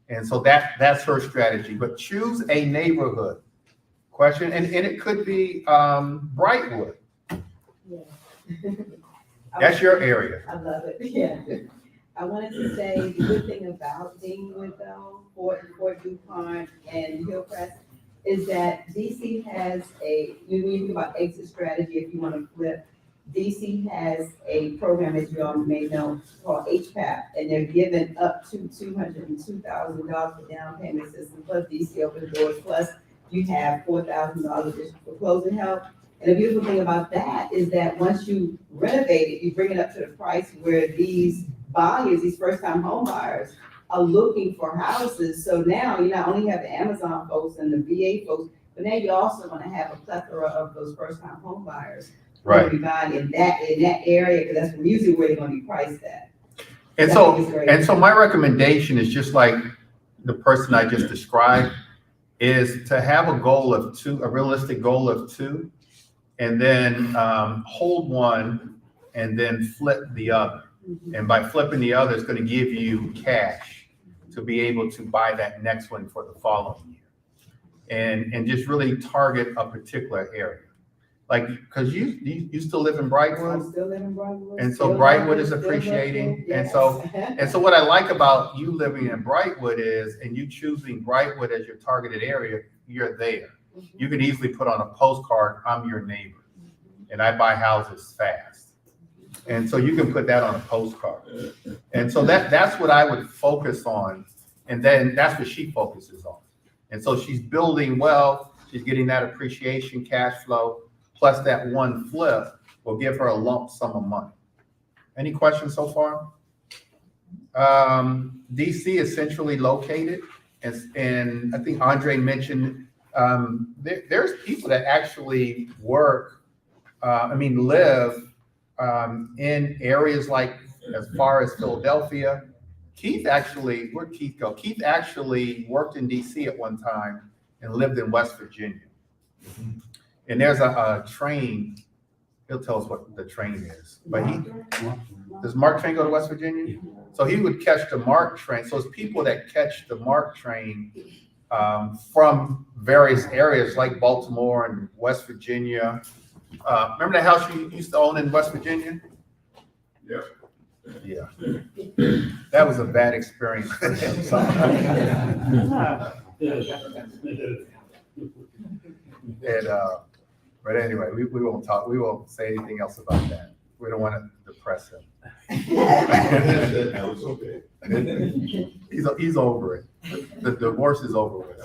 And so that's her strategy. But choose a neighborhood question, and it could be Brightwood. Yeah. That's your area. I love it, yeah. I wanted to say the good thing about Deanwood though, Fort DuPont and Hillcrest, is that DC has when you think about exit strategy, if you want to flip, DC has a program, as you all may know, called HPAP, and they're giving up to $202,000 for down payment assistance, plus DC open doors, plus you have $4,000 just for closing help. And the beautiful thing about that is that once you renovate it, you bring it up to the price where these buyers, these first-time home buyers, are looking for houses. So now you not only have the Amazon folks and the VA folks, but now you're also gonna have a plethora of those first-time home buyers. Who will be buying in that area, because that's usually where they're gonna be priced at. And so my recommendation is just like the person I just described, is to have a goal of two, a realistic goal of two, and then hold one and then flip the other. And by flipping the other, it's going to give you cash to be able to buy that next one for the following year. And just really target a particular area. Like, because you still live in I Brightwood, still live in Brightwood. and so still Brightwood looking, is still appreciating. looking, And yes. so what I like about you living in Brightwood is, and you choosing Brightwood as your targeted area, you're there. You could easily put on a postcard, I'm your neighbor, and I buy houses fast. And so you can put that on a postcard. And so that's what I would focus on. And then that's what she focuses on. And so she's building wealth, she's getting that appreciation, cash flow, plus that one flip will give her a lump sum of money. Any questions so far? DC is centrally located, and I think Andre mentioned there's people that actually work, live in areas like as far as Philadelphia. Keith actually, where'd Keith go? Keith actually worked in DC at one time and lived in West Virginia. And there's a train, he'll tell us what the train is, but does MARC train go to West Virginia? So he would catch the MARC train. So it's people that catch the MARC train from various areas like Baltimore and West Virginia. Remember the house you used to own in West Virginia? Yeah. Yeah. That was a bad experience for him. But anyway, we won't talk, we won't say anything else about that. We don't want to depress him. That was okay. He's over it. The divorce is over with.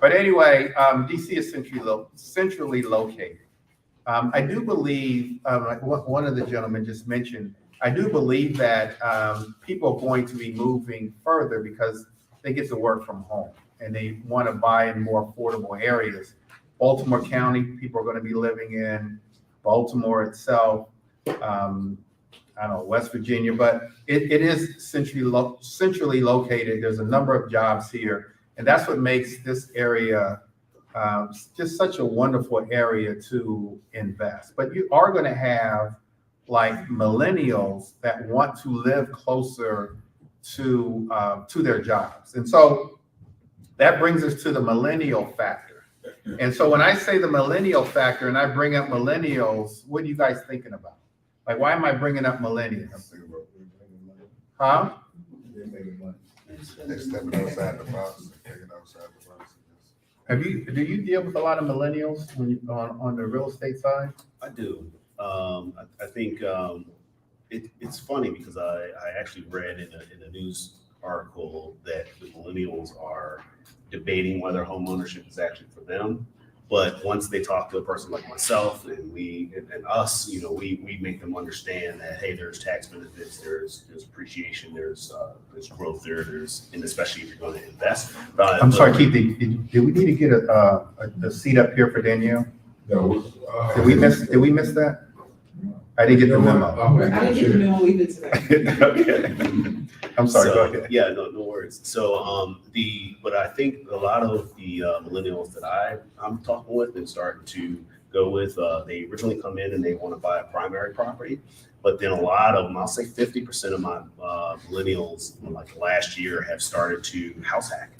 But anyway, DC is centrally located. I do believe, like one of the gentlemen just mentioned, I do believe that people are going to be moving further because they get to work from home and they want to buy in more affordable areas. Baltimore County, people are going to be living in Baltimore itself, West Virginia, but it is centrally located. There's a number of jobs here, and that's what makes this area just such a wonderful area to invest. But you are going to have like millennials that want to live closer to their jobs, and so that brings us to the millennial factor. And so when I say the millennial factor and I bring up millennials, what are you guys thinking about? Like, why am I bringing up millennials? Huh? They're stepping outside the box, thinking outside the box. Do you deal with a lot of millennials when you on the real estate side? I do. I think it's funny because I actually read in a news article that the millennials are debating whether home ownership is actually for them. But once they talk to a person like myself and us, we make them understand that, hey, there's tax benefits, there's appreciation, there's growth there's, and especially if you're going to invest. I'm sorry, Keith, did we need to get a seat up here for Danielle? No. Did we miss that? I didn't get the You know memo. what? I'm gonna I didn't get get to you. know either today. Okay. I'm sorry, So, go ahead. Yeah, no worries. So, but I think a lot of the millennials that I'm talking with and starting to go with, they originally come in and they want to buy a primary property, but then a lot of them, I'll say 50% of my millennials, like last year, have started to house hack.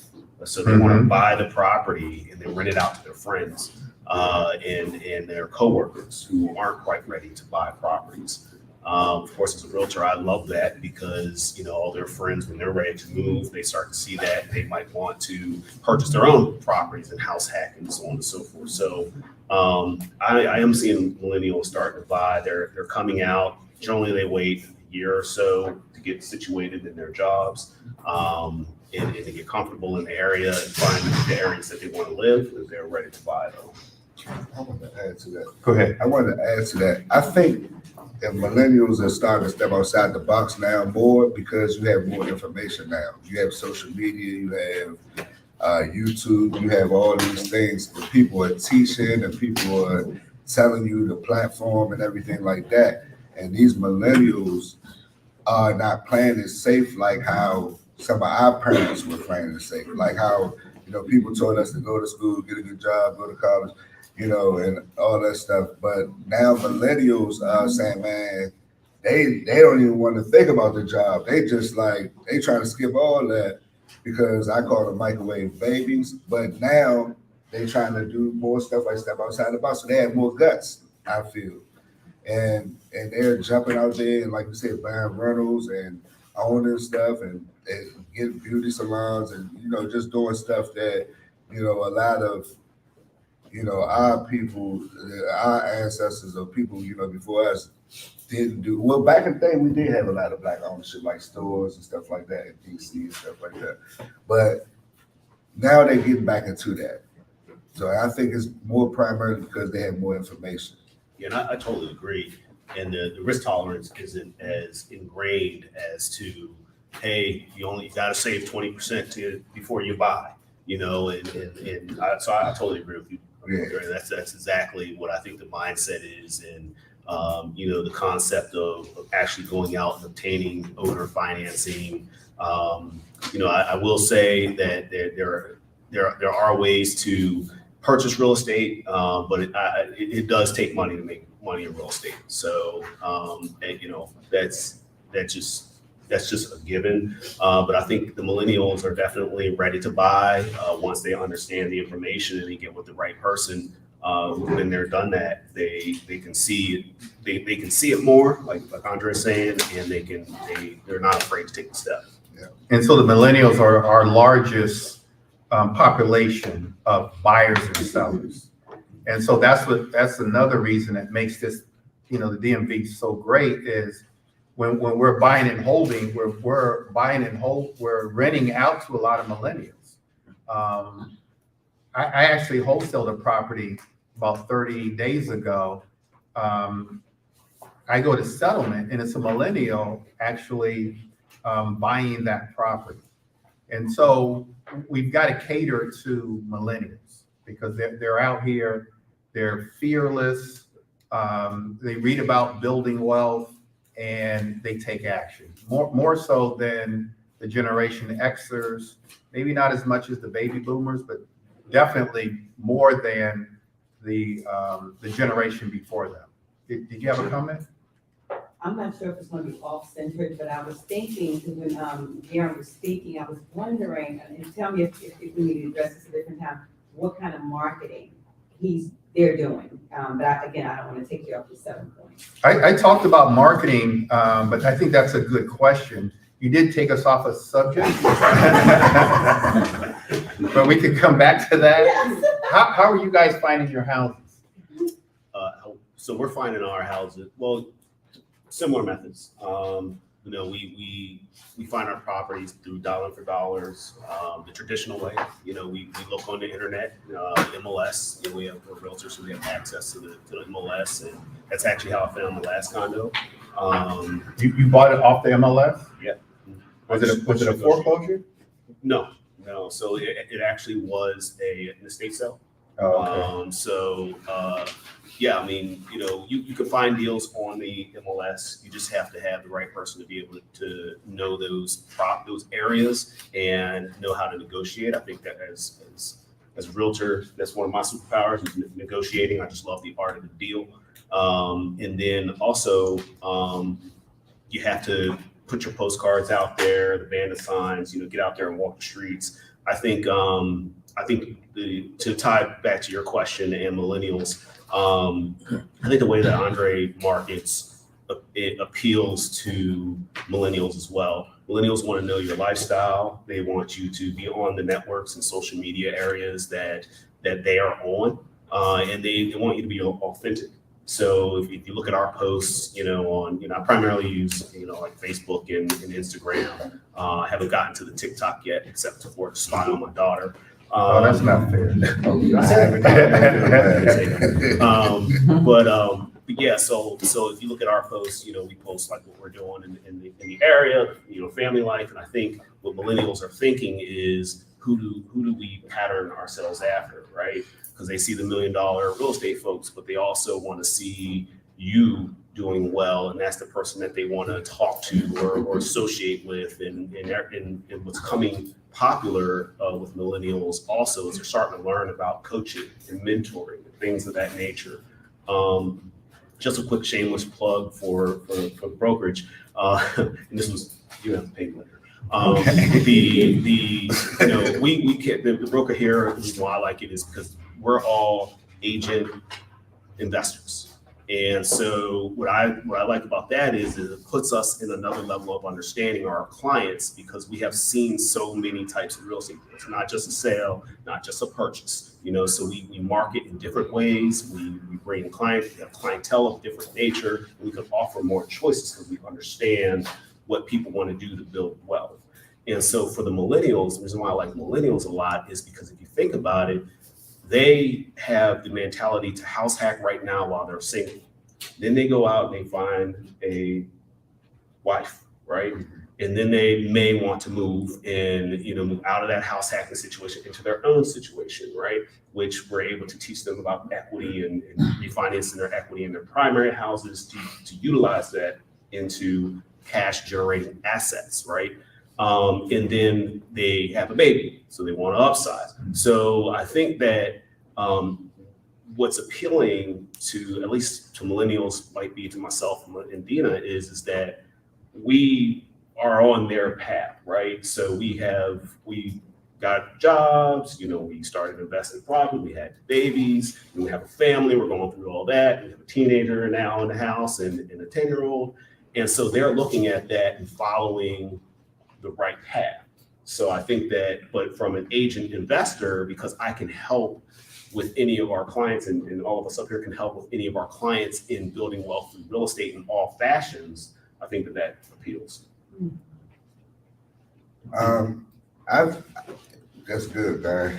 So they want to buy the property and then rent it out to their friends and their coworkers who aren't quite ready to buy properties. Of course, as a realtor, I love that because, you know, all their friends, when they're ready to move, they start to see that they might want to purchase their own properties and house hack and so on and so forth. So I am seeing millennials starting to buy. They're coming out. Generally, they wait a year or so to get situated in their jobs and to get comfortable in the area and find the areas that they want to live if they're ready to buy, though. I want to add to that. Go ahead. I wanted to add to that. I think that millennials are starting to step outside the box now more because you have more information now. You have social media, you have YouTube, you have all these things that people are teaching and people are telling you the platform and everything like that. And these millennials are not playing it safe like how some of our parents were playing it safe, like how, you know, people told us to go to school, get a good job, go to college, you know, and all that stuff. But now millennials are saying, man, they don't even want to think about the job. They just like, they trying to skip all that because I call them microwave babies. But now they trying to do more stuff like step outside the box. So they have more guts, I feel. And they're jumping out there and, like you said, buying rentals and owning stuff and getting beauty salons and, you know, just doing stuff that, you know, a lot of, you know, our people, our ancestors or people, you know, before us didn't do. Well, back in the day, we did have a lot of black ownership, like stores and stuff like that in DC and stuff like that. But now they're getting back into that. So I think it's more primarily because they have more information. Yeah, and I totally agree. And the risk tolerance isn't as ingrained as to, hey, you got to save 20% before you buy, you know, so I totally agree with you. Yeah. That's exactly what I think the mindset is. And, you know, the concept of actually going out and obtaining owner financing. You know, I will say that there are ways to purchase real estate, but it does take money to make money in real estate. So, and, you know, that's just a given. But I think the millennials are definitely ready to buy once they understand the information and they get with the right person. When they're done that, they can see it. They can see it more, like Andre's saying, and they're not afraid to take the step. Yeah. And so the millennials are our largest population of buyers and sellers. And so that's another reason that makes this, you know, the DMV so great is when we're buying and holding, we're buying and we're renting out to a lot of millennials. I actually wholesaled a property about 30 days ago. I go to settlement and it's a millennial actually buying that property. And so we've got to cater to millennials because they're out here, they're fearless, they read about building wealth and they take action. More so than the Generation Xers, maybe not as much as the baby boomers, but definitely more than the generation before them. Did you have a comment? I'm not sure if it's going to be off-centered, but I was thinking, when Darren was speaking, I was wondering, and tell me if we need to address this a different time, what kind of marketing they're doing. But I don't want to take you off the 7 points. I talked about marketing, but I think that's a good question. You did take us off a subject, but we could come back to that. Yes. How are you guys finding your houses? So we're finding our houses, well, similar methods. You know, we find our properties through dollar for dollars, the traditional way. You know, we look on the internet, MLS. You know, we're realtors, so we have access to the MLS, and that's actually how I found the last condo. You bought it off the MLS? Yeah. Was it a foreclosure? No. So it actually was an estate sale. Oh, okay. Yeah, I mean, you know, you can find deals on the MLS. You just have to have the right person to be able to know those areas and know how to negotiate. I think that as a realtor, that's one of my superpowers is negotiating. I just love the art of the deal. And then also, you have to put your postcards out there, the banner signs, you know, get out there and walk the streets. I think to tie back to your question and millennials, I think the way that Andre markets, it appeals to millennials as well. Millennials want to know your lifestyle. They want you to be on the networks and social media areas that they are on, and they want you to be authentic. So if you look at our posts, you know, I primarily use, you know, like Facebook and Instagram. I haven't gotten to the TikTok yet, except for to spy on my daughter. Oh, that's not fair. But yeah, so if you look at our posts, you know, we post like what we're doing in the area, you know, family life. And I think what millennials are thinking is who do we pattern ourselves after, right? Because they see the $1 million real estate folks, but they also want to see you doing well, and that's the person that they want to talk to or associate with. And what's coming popular with millennials also is they're starting to learn about coaching and mentoring and things of that nature. Just a quick shameless plug for the brokerage, and this was, you have to pay later. The broker here, the reason why I like it is because we're all agent investors. And so what I like about that is it puts us in another level of understanding our clients, because we have seen so many types of real estate. It's not just a sale, not just a purchase, you know, so we market in different ways. We bring clients, we have clientele of different nature. And we can offer more choices because we understand what people want to do to build wealth. And so for the millennials, the reason why I like millennials a lot is because if you think about it, they have the mentality to house hack right now while they're single. Then they go out and they find a wife, right? And then they may want to move and, you know, move out of that house hacking situation into their own situation, right? Which we're able to teach them about equity and refinancing their equity in their primary houses to utilize that into cash generating assets, right? And then they have a baby, so they want to upsize. So I think that what's appealing to, at least to millennials, might be to myself and Dina, is that we are on their path, right? So we got jobs, you know, we started investing properly, we had babies, we have a family, we're going through all that. We have a teenager now in the house and a 10-year-old. And so they're looking at that and following the right path. So I think that, but from an agent investor, because I can help with any of our clients, and all of us up here can help with any of our clients in building wealth through real estate in all fashions, I think that appeals. That's good, man.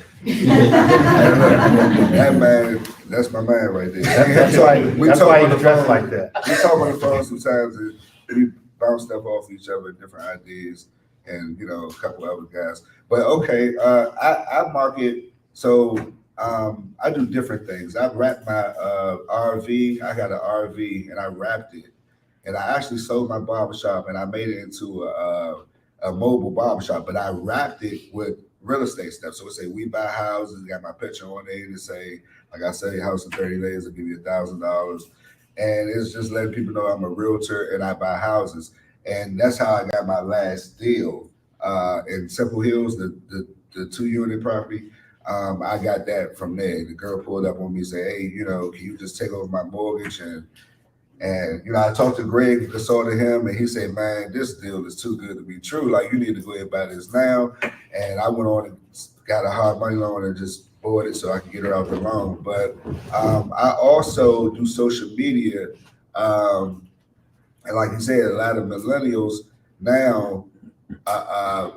That man, that's my man right there. That's why you dress like that. We talk on the phone sometimes, and we bounce stuff off each other, different ideas, and, you know, a couple other guys. But okay, I market, so I do different things. I wrapped my RV. I got an RV and I wrapped it, and I actually sold my barbershop and I made it into a mobile barbershop, but I wrapped it with real estate stuff. So it say we buy houses, got my picture on it, and say, like I say, house in 30 days, I'll give you $1,000. And it's just letting people know I'm a realtor and I buy houses. And that's how I got my last deal in Simple Hills, the 2-unit property. I got that from there. The girl pulled up on me and said, hey, you know, can you just take over my mortgage? And you know, I talked to Greg, consulted him, and he said, man, this deal is too good to be true. Like, you need to go ahead and buy this now. And I went on and got a hard money loan and just bought it so I could get her out the loan. But I also do social media. And like you said, a lot of millennials now,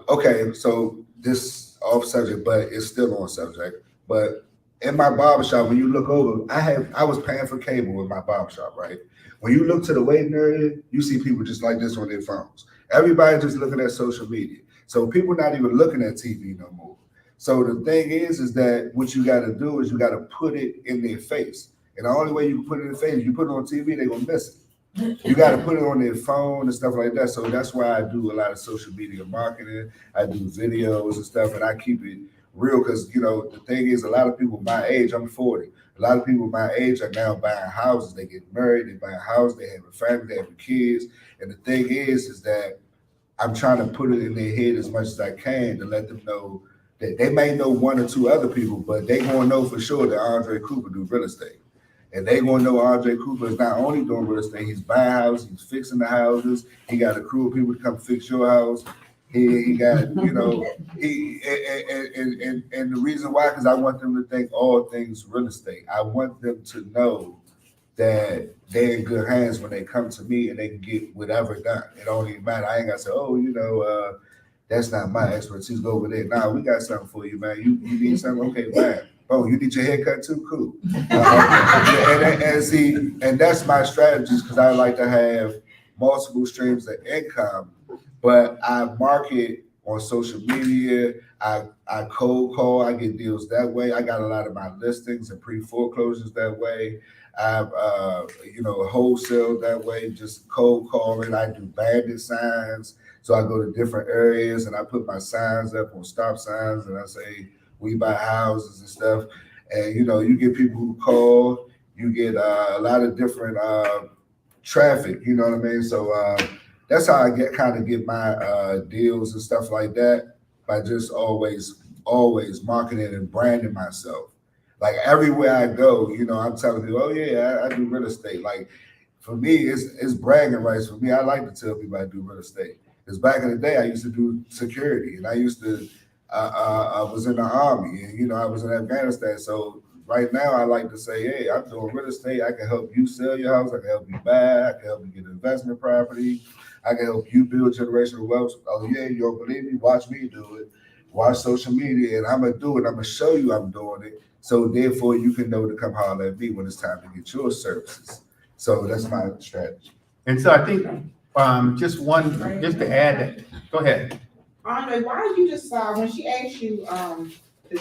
okay, so this off subject, but it's still on subject. But in my barbershop, when you look over, I was paying for cable in my barbershop, right? When you look to the waiting area, you see people just like this on their phones. Everybody just looking at social media. So people not even looking at TV no more. So the thing is that what you got to do is you got to put it in their face. And the only way you can put it in their face, you put it on TV, they're going to miss it. You got to put it on their phone and stuff like that. So that's why I do a lot of social media marketing. I do videos and stuff, and I keep it real because, you know, the thing is a lot of people my age, I'm 40. A lot of people my age are now buying houses. They get married, they buy a house, they have a family, they have kids. And the thing is that I'm trying to put it in their head as much as I can to let them know that they may know one or two other people, but they gonna know for sure that Andre Cooper do real estate. And they gonna know Andre Cooper is not only doing real estate, he's buying houses, he's fixing the houses, he got a crew of people to come fix your house. He got, you know, and the reason why, because I want them to think all things real estate. I want them to know that they're in good hands when they come to me and they can get whatever done. It don't even matter. I ain't got to say, oh, you know, that's not my expertise. Go over there. Nah, we got something for you, man. You need something? Okay, fine. Oh, you need your haircut too? Cool. And see, and that's my strategies because I like to have multiple streams of income, but I market on social media. I cold call. I get deals that way. I got a lot of my listings and pre-foreclosures that way. I've, you know, wholesale that way, just cold calling. I do bandit signs. So I go to different areas and I put my signs up on stop signs and I say, we buy houses and stuff. And, you know, you get people who call, you get a lot of different traffic, you know what I mean? So that's how I get my deals and stuff like that, by just always marketing and branding myself. Like everywhere I go, you know, I'm telling people, oh yeah, I do real estate. Like for me, it's bragging rights for me. I like to tell people I do real estate. Because back in the day, I used to do security, and I used to, I was in the Army, and, you know, I was in Afghanistan. So right now, I like to say, hey, I'm doing real estate. I can help you sell your house. I can help you buy. I can help you get investment property. I can help you build generational wealth. Oh, yeah, you don't believe me? Watch me do it. Watch social media, and I'm going to do it. I'm going to show you I'm doing it. So therefore, you can know to come holler at me when it's time to get your services. So that's my strategy. And so I think just to add that, go ahead. Andre, why did you just, when she asked you to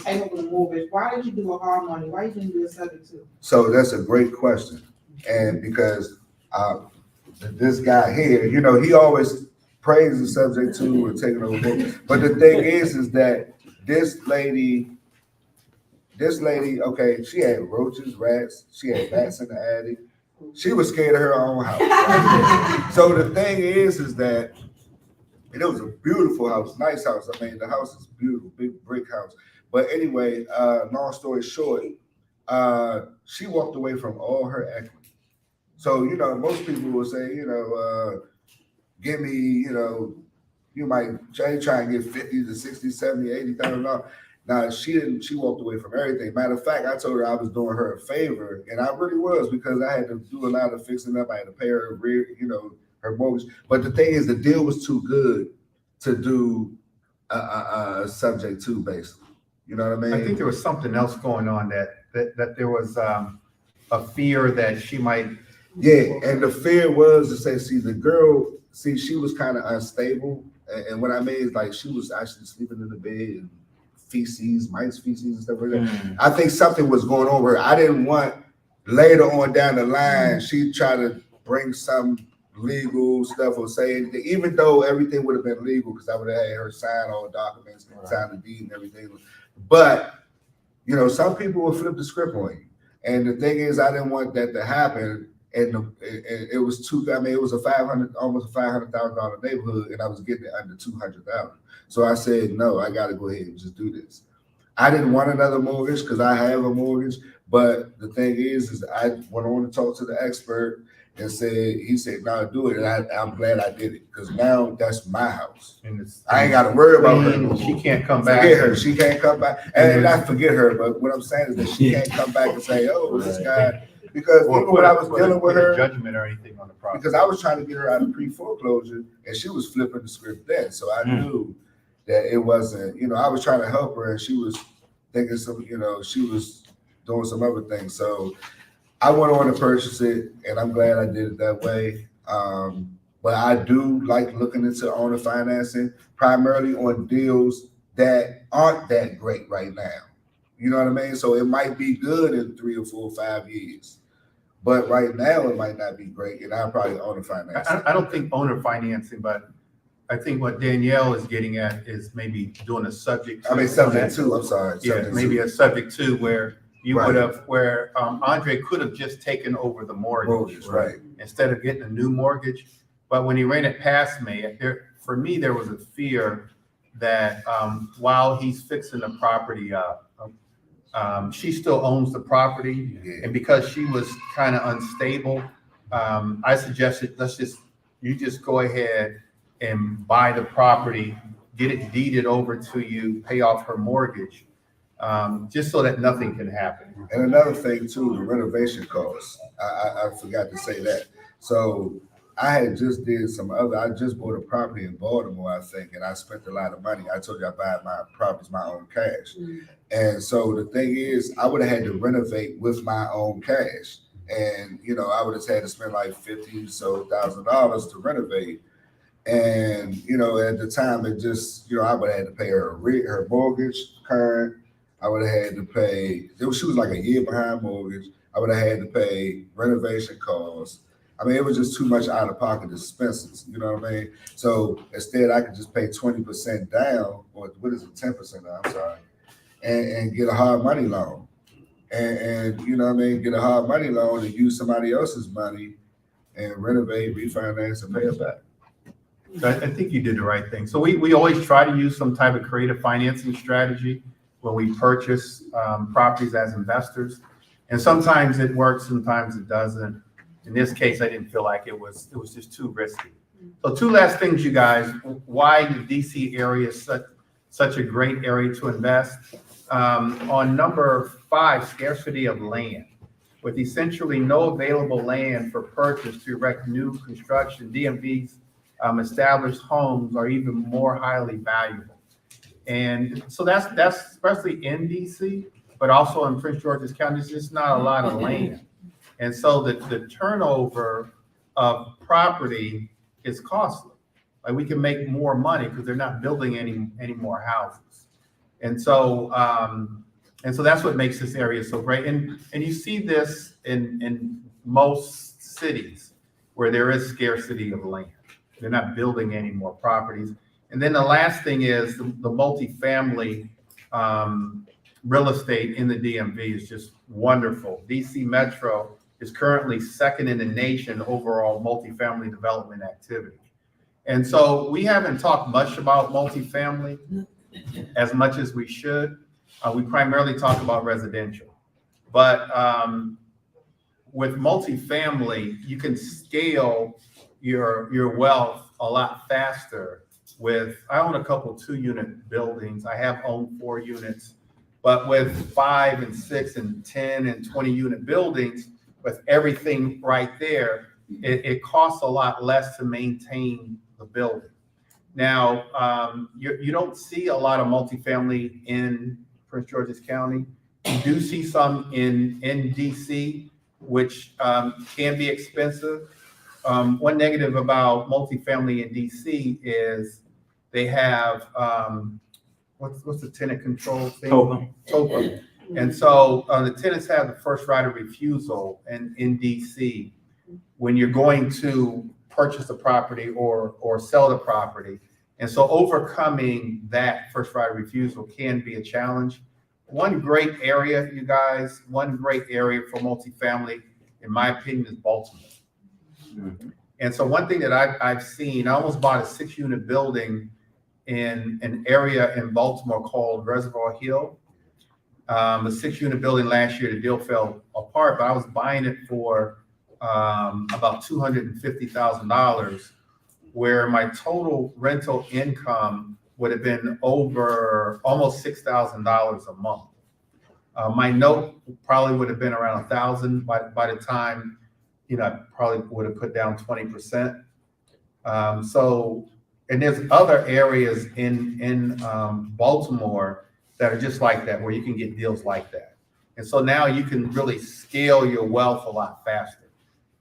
take over the mortgage, why did you do a hard money? Why you didn't do a subject to? So that's a great question. And because this guy here, you know, he always praises the subject to and taking over mortgage. But the thing is that this lady, okay, she had roaches, rats, she had bats in the attic. She was scared of her own house. Right? So the thing is that, and it was a beautiful house, nice house. I mean, the house is beautiful, big brick house. But anyway, long story short, she walked away from all her equity. So, you know, most people will say, you know, give me, you know, you might try and get 50 to 60, 70, $80,000. Now, she walked away from everything. Matter of fact, I told her I was doing her a favor, and I really was, because I had to do a lot of fixing up. I had to pay her, you know, her mortgage. But the thing is, the deal was too good to do a subject to, basically. You know what I mean? I think there was something else going on that there was a fear that she might. Yeah, and the fear was to say, see, the girl, she was kind of unstable. And what I mean is, like, she was actually sleeping in the bed and feces, mice feces and stuff like that. I think something was going on with her. I didn't want later on down the line, she tried to bring some legal stuff or say anything, even though everything would have been legal, because I would have had her sign all documents, sign the deed and everything. But, you know, some people will flip the script on you. And the thing is, I didn't want that to happen. And it was it was almost a $500,000 neighborhood, and I was getting it under $200,000. So I said, no, I got to go ahead and just do this. I didn't want another mortgage because I have a mortgage. But the thing is I went on to talk to the expert and he said, no, do it. And I'm glad I did it, because now that's my house. And I ain't got to worry about her. No she more. can't come back. Forget her. She can't come back. And not forget her, but what I'm saying is that she can't come back and say, oh, this guy. Because even when I was dealing with her, judgment or anything on the property. because I was trying to get her out of pre-foreclosure, and she was flipping the script then. So I knew that it wasn't, you know, I was trying to help her, and she was thinking some, you know, she was doing some other things. So I went on to purchase it, and I'm glad I did it that way. But I do like looking into owner financing, primarily on deals that aren't that great right now. You know what I mean? So it might be good in 3 or 4 or 5 years, but right now it might not be great, and I probably own a finance. I don't think owner financing, but I think what Danielle is getting at is maybe doing a subject. I mean, subject to, I'm sorry. Yeah, subject maybe to. a subject to where you Right. would have, where Andre could have just taken over the mortgage. Mortgage, right. Instead of getting a new mortgage. But when he ran it past me, for me, there was a fear that while he's fixing the property up, she still owns the property. Yeah. And because she was kind of unstable, I suggested, you just go ahead and buy the property, get it deeded over to you, pay off her mortgage, just so that nothing can happen. And another thing too, the renovation costs. I forgot to say that. So I had just I just bought a property in Baltimore, I think, and I spent a lot of money. I told you I buy my properties, my own cash. And so the thing is, I would have had to renovate with my own cash. And, you know, I would have had to spend like $50,000 to renovate. And, you know, at the time, it just, you know, I would have had to pay her mortgage current. I would have had to pay, she was like a year behind mortgage. I would have had to pay renovation costs. I mean, it was just too much out of pocket expenses, you know what I mean? So instead, I could just pay 20% down, or what is it, 10% down, I'm sorry, and get a hard money loan. And you know what I mean, get a hard money loan and use somebody else's money and renovate, refinance, and pay it back. I think you did the right thing. So we always try to use some type of creative financing strategy when we purchase properties as investors. And sometimes it works, sometimes it doesn't. In this case, I didn't feel like it was just too risky. So 2 last things, you guys. Why the DC area is such a great area to invest? On number 5, scarcity of land. With essentially no available land for purchase to erect new construction, DMV's established homes are even more highly valuable. And so that's especially in DC, but also in Prince George's County, there's just not a lot of land. And so the turnover of property is costly. Like, we can make more money because they're not building any more houses. And so that's what makes this area so great. And you see this in most cities where there is scarcity of land. They're not building any more properties. And then the last thing is the multifamily real estate in the DMV is just wonderful. DC Metro is currently second in the nation overall multifamily development activity. And so we haven't talked much about multifamily as much as we should. We primarily talk about residential. But with multifamily, you can scale your wealth a lot faster with, I own a couple 2-unit buildings. I have owned 4 units, but with 5 and 6 and 10 and 20 unit buildings, with everything right there, it costs a lot less to maintain the building. Now, you don't see a lot of multifamily in Prince George's County. You do see some in DC, which can be expensive. One negative about multifamily in DC is they have, what's the tenant control thing? TOPA. And so the tenants have the first right of refusal in DC when you're going to purchase the property or sell the property. And so overcoming that first right of refusal can be a challenge. One great area, you guys, one great area for multifamily, in my opinion, is Baltimore. Mm-hmm. And so one thing that I've seen, I almost bought a 6-unit building in an area in Baltimore called Reservoir Hill. A 6-unit building last year, the deal fell apart, but I was buying it for about $250,000, where my total rental income would have been over almost $6,000 a month. My note probably would have been around $1,000 by the time, you know, I probably would have put down 20%. So, and there's other areas in Baltimore that are just like that, where you can get deals like that. And so now you can really scale your wealth a lot faster.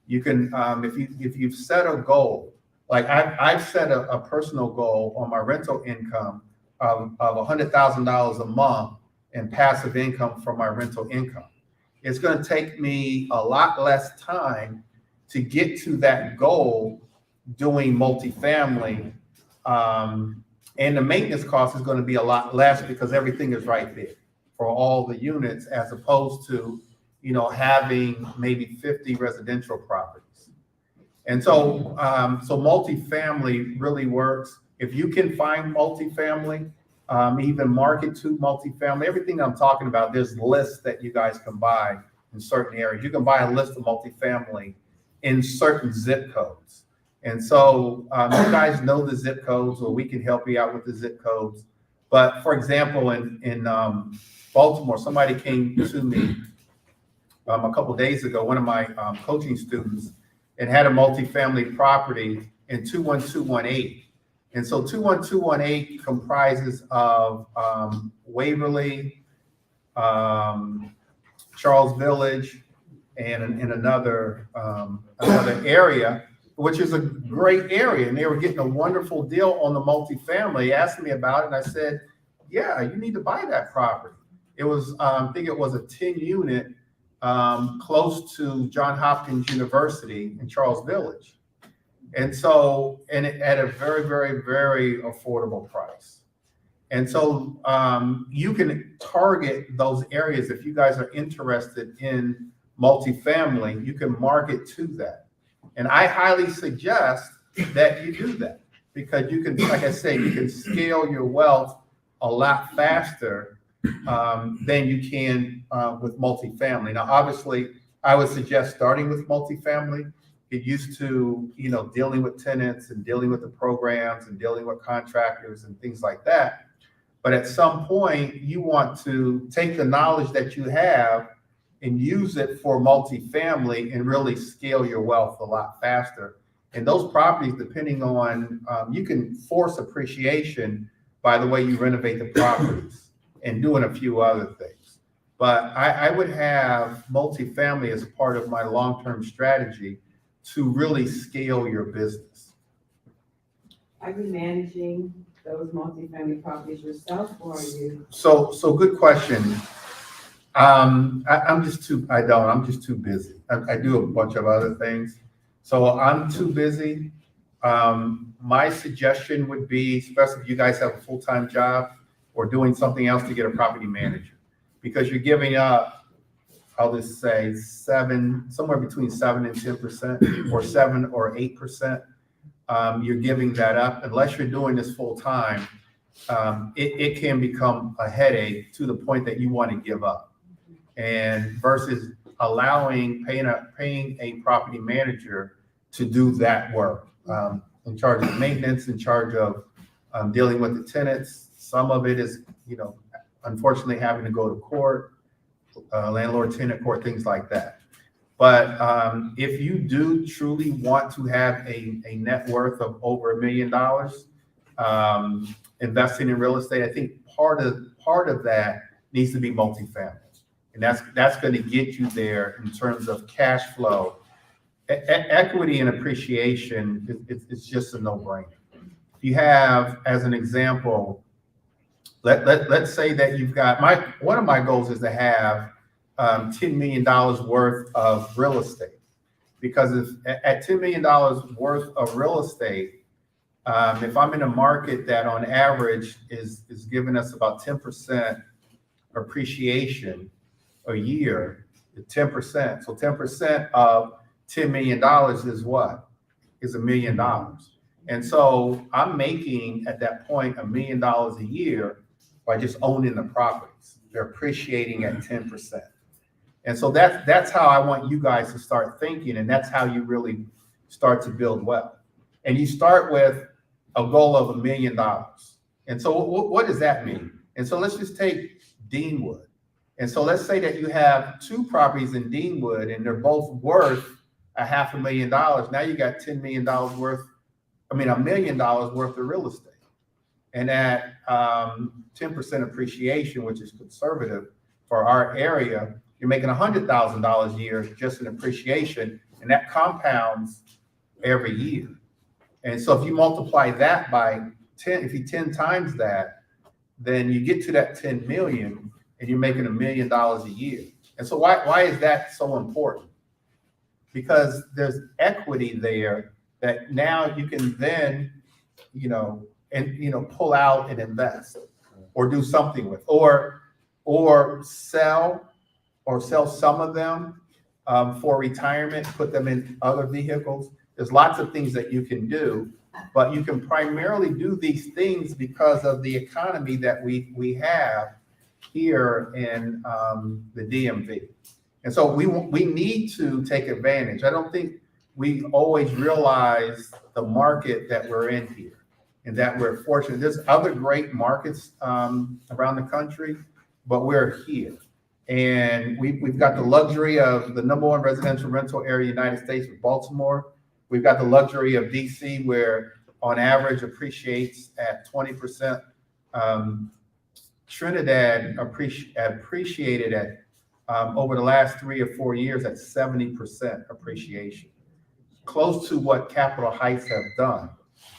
You can, if you've set a goal, like I've set a personal goal on my rental income of $100,000 a month in passive income from my rental income. It's going to take me a lot less time to get to that goal doing multifamily. And the maintenance cost is going to be a lot less because everything is right there for all the units, as opposed to, having maybe 50 residential properties. And so, so multifamily really works. If you can find multifamily, even market to multifamily, everything I'm talking about, there's lists that you guys can buy in certain areas. You can buy a list of multifamily in certain zip codes. And so you guys know the zip codes, or we can help you out with the zip codes. But for example, in Baltimore, somebody came to me a couple of days ago, one of my coaching students, and had a multifamily property in 21218. And so 21218 comprises of Waverly, Charles Village, and another area, which is a great area. And they were getting a wonderful deal on the multifamily. They asked me about it, and I said, yeah, you need to buy that property. It was, I think it was a 10 unit close to Johns Hopkins University in Charles Village. And so, and it, at a very, very, very affordable price. And so you can target those areas. If you guys are interested in multifamily, you can market to that. And I highly suggest that you do that, because you can, like I say, you can scale your wealth a lot faster than you can with multifamily. Now, obviously, I would suggest starting with multifamily. Get used to, dealing with tenants and dealing with the programs and dealing with contractors and things like that. But at some point, you want to take the knowledge that you have and use it for multifamily and really scale your wealth a lot faster. And those properties, depending on, you can force appreciation by the way you renovate the properties and doing a few other things. But I would have multifamily as part of my long-term strategy to really scale your business. Are you managing those multifamily properties yourself, or are you? So good question. I'm just too busy. I do a bunch of other things. So I'm too busy. My suggestion would be, especially if you guys have a full-time job or doing something else, to get a property manager, because you're giving up, I'll just say somewhere between 7 and 10%, or 7 or 8%. You're giving that up unless you're doing this full-time. It can become a headache to the point that you want to give up. And versus paying a property manager to do that work, in charge of maintenance, in charge of dealing with the tenants. Some of it is, unfortunately having to go to court, landlord-tenant court, things like that. But if you do truly want to have a net worth of over $1 million, investing in real estate, I think part of that needs to be multifamily. And that's going to get you there in terms of cash flow. Equity and appreciation, it's just a no-brainer. If you have, as an example, let's say that you've got, one of my goals is to have $10 million worth of real estate, because if at $10 million worth of real estate, if I'm in a market that on average is giving us about 10% appreciation a year, 10%. So 10% of $10 million is what? Is $1 million. And so I'm making at that point $1 million a year by just owning the properties. They're appreciating at 10%. And so that's how I want you guys to start thinking, and that's how you really start to build wealth. And you start with a goal of $1 million. And so what does that mean? And so let's just take Deanwood. And so let's say that you have 2 properties in Deanwood, and they're both worth $500,000. Now you got $1 million worth of real estate. And at 10% appreciation, which is conservative for our area, you're making $100,000 a year just in appreciation, and that compounds every year. And so if you multiply that by 10, if you 10 times that, then you get to that 10 million and you're making $1 million a year. And so why is that so important? Because there's equity there that now you can then, pull out and invest or do something with, or sell some of them for retirement, put them in other vehicles. There's lots of things that you can do, but you can primarily do these things because of the economy that we have here in the DMV. And so we need to take advantage. I don't think we always realize the market that we're in here and that we're fortunate. There's other great markets around the country, but we're here. And we've got the luxury of the #1 residential rental area in the United States with Baltimore. We've got the luxury of DC, where on average appreciates at 20%. Trinidad appreciated at over the last 3 or 4 years at 70% appreciation, close to what Capitol Heights have done.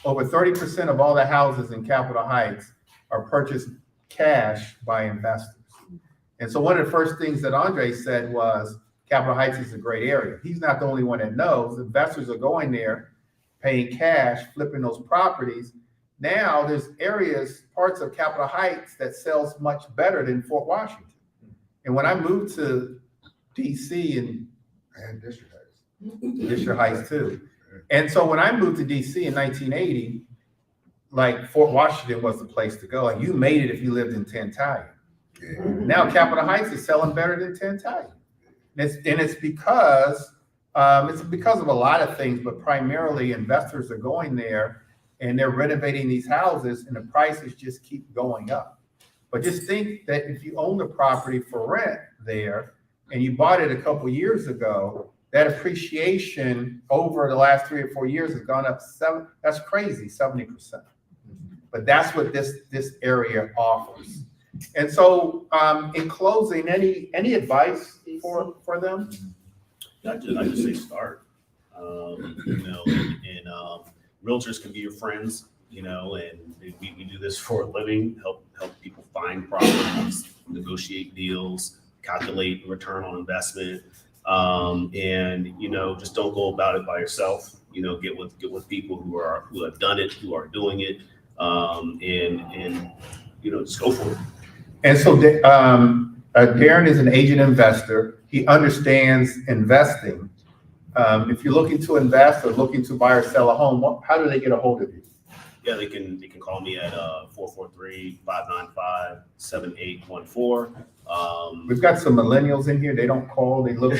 Over 30% of all the houses in Capitol Heights are purchased cash by investors. And so one of the first things that Andre said was Capitol Heights is a great area. He's not the only one that knows. Investors are going there, paying cash, flipping those properties. Now there's parts of Capitol Heights that sells much better than Fort Washington. And when I moved to DC and District Heights. District Heights too. And so when I moved to DC in 1980, like Fort Washington was the place to go. Like you made it if you lived in Tantalion. Yeah. Now Capitol Heights is selling better than Tantalion. And it's because of a lot of things, but primarily investors are going there and they're renovating these houses and the prices just keep going up. But just think that if you own the property for rent there and you bought it a couple years ago, that appreciation over the last 3 or 4 years has gone up that's crazy, 70%. But that's what this area offers. And so in closing, any advice for them? I just say start. And realtors can be your friends, and we do this for a living, help people find properties, negotiate deals, calculate return on investment. And just don't go about it by yourself. Get with people who have done it, who are doing it, and just go for it. And so Darren is an agent investor. He understands investing. If you're looking to invest or looking to buy or sell a home, how do they get a hold of you? Yeah, they can call me at 443-595-7814. We've got some millennials in here. They don't call. They look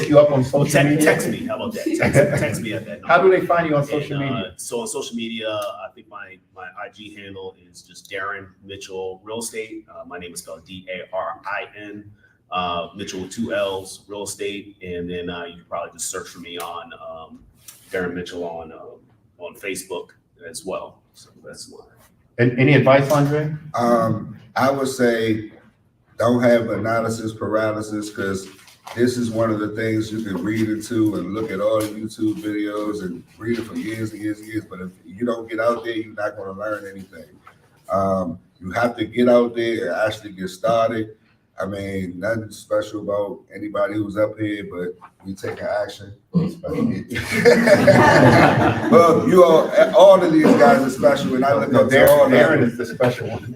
you up on social media. Text me. How about that? Text me at that number. How do they find you on social media? So on social media, I think my IG handle is just Darren Mitchell Real Estate. My name is spelled DARIN. Mitchell with 2 L's, Real Estate, and then you can probably just search for me on Darren Mitchell on Facebook as well. So that's one. And any advice, Andre? I would say don't have analysis paralysis, because this is one of the things you can read into and look at all the YouTube videos and read it for years and years and years. But if you don't get out there, you're not going to learn anything. You have to get out there and actually get started. I mean, nothing special about anybody who's up here, but we taking action. Well, all of these guys are special, and I look up to all of them. Darren is the special one.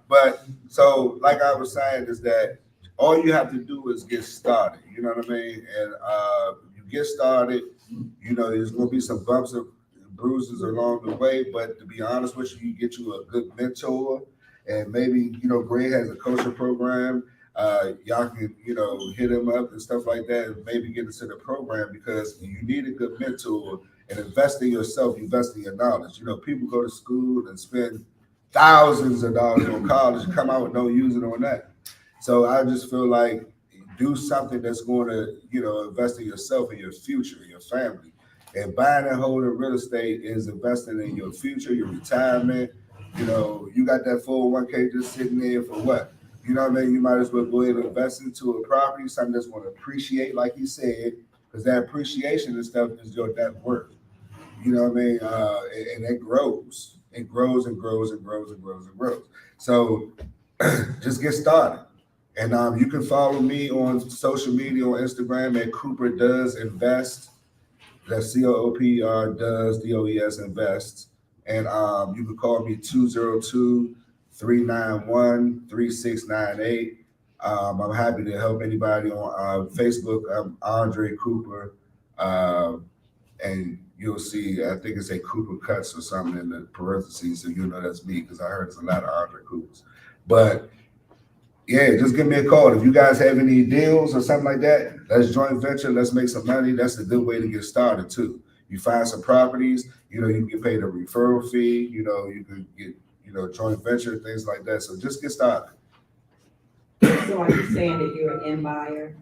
But so, like I was saying, is that all you have to do is get started. You know what I mean? And you get started. There's going to be some bumps and bruises along the way, but to be honest with you, you get you a good mentor, and maybe Greg has a coaching program. Y'all can hit him up and stuff like that, and maybe get into the program, because you need a good mentor. And invest in yourself, invest in your knowledge. People go to school and spend thousands of dollars on college, come out and don't use it on that. So I just feel like do something that's going to invest in yourself and your future, your family. And buying and holding real estate is investing in your future, your retirement. You got that 401k just sitting there for what? You know what I mean? You might as well go ahead and invest into a property, something that's going to appreciate, like you said, because that appreciation and stuff is your net worth. You know what I mean? And it grows. it grows and grows and grows and grows and grows. So just get started. And you can follow me on social media on Instagram at Cooper Does Invest. That's COOPR Does DOES Invest. And you can call me 202-391-3698. I'm happy to help anybody on Facebook. I'm Andre Cooper. And you'll see, I think it's a Cooper Cuts or something in the parentheses, so you know that's me, because I heard there's a lot of Andre Coopers. But yeah, just give me a call. If you guys have any deals or something like that, let's joint venture, let's make some money. That's a good way to get started too. You find some properties, you can get paid a referral fee, you can get, joint venture, things like that. So just get started. So are you saying that you're an end buyer?